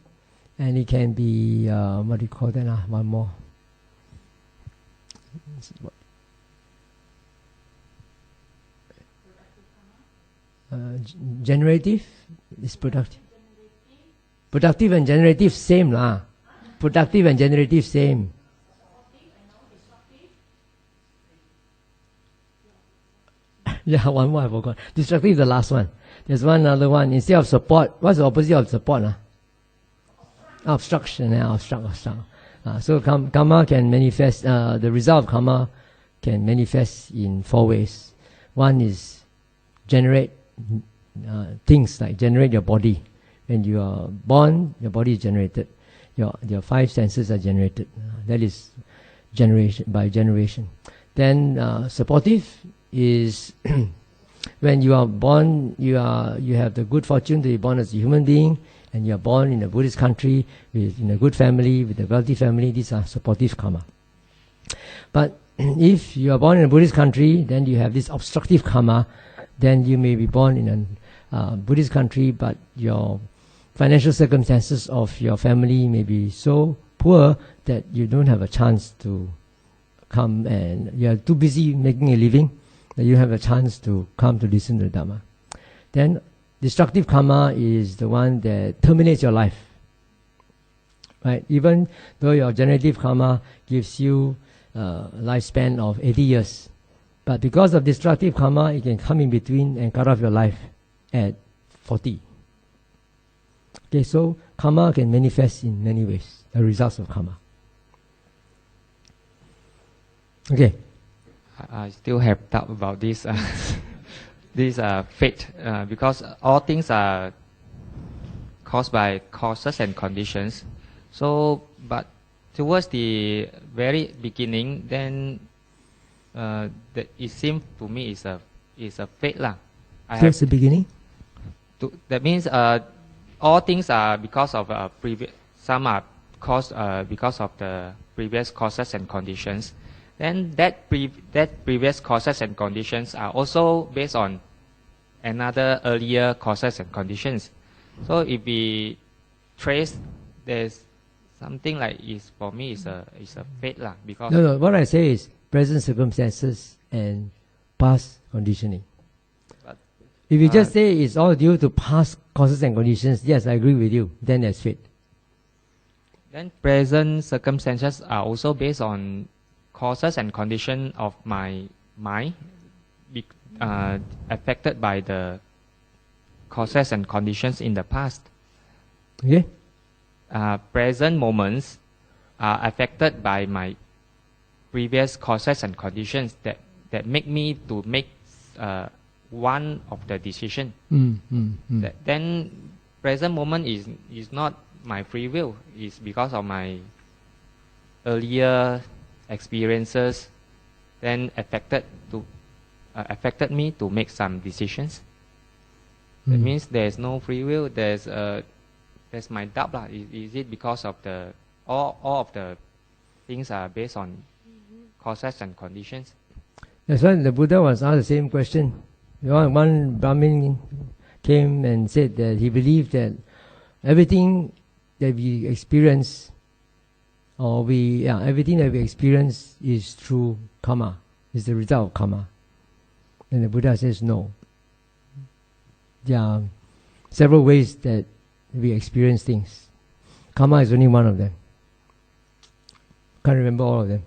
it can be, what do you call that? One more. Generative is productive. Productive and generative same lah. Productive and generative same. Yeah, one more I forgot. Destructive is the last one. There's one other one. Instead of support, what's the opposite of support? Obstruction. Obstruct. So karma can manifest, the result of karma can manifest in 4 ways. One is generate things like generate your body. When you are born, your body is generated. Your 5 senses are generated. That is generation by generation. Then supportive is when you are born, you have the good fortune to be born as a human being, and you are born in a Buddhist country, in a good family, with a wealthy family. These are supportive karma. But if you are born in a Buddhist country, then you have this obstructive karma. Then you may be born in a Buddhist country, but your financial circumstances of your family may be so poor that you don't have a chance to come, and you are too busy making a living that you have a chance to come to listen to the Dhamma. Then destructive karma is the one that terminates your life. Right? Even though your generative karma gives you a lifespan of 80 years, but because of destructive karma, it can come in between and cut off your life at 40. Okay, so karma can manifest in many ways, the results of karma. Okay. I still have doubt about this fate, because all things are caused by causes and conditions. So, but towards the very beginning, then it seems to me is a fate lah. Towards the beginning. That means all things are because of previous. Some are caused because of the previous causes and conditions. Then that previous causes and conditions are also based on another earlier causes and conditions. So if we trace, there's something like for me is a fate lah, because no. What I say is present circumstances and past conditioning. But, if you just say it's all due to past causes and conditions, yes, I agree with you. Then that's fate. Then present circumstances are also based on causes and condition of my mind affected by the causes and conditions in the past. Okay? Present moments are affected by my previous causes and conditions that make me to make one of the decision. Then present moment is not my free will. It's because of my earlier experiences, then affected me to make some decisions. That means there's no free will. There's my doubt lah. Is it because of all of the things are based on causes and conditions? That's why the Buddha was asked the same question. One Brahmin came and said that he believed that everything that we experience, everything that we experience is through karma, is the result of karma. And the Buddha says no. There are several ways that we experience things. Karma is only one of them. Can't remember all of them.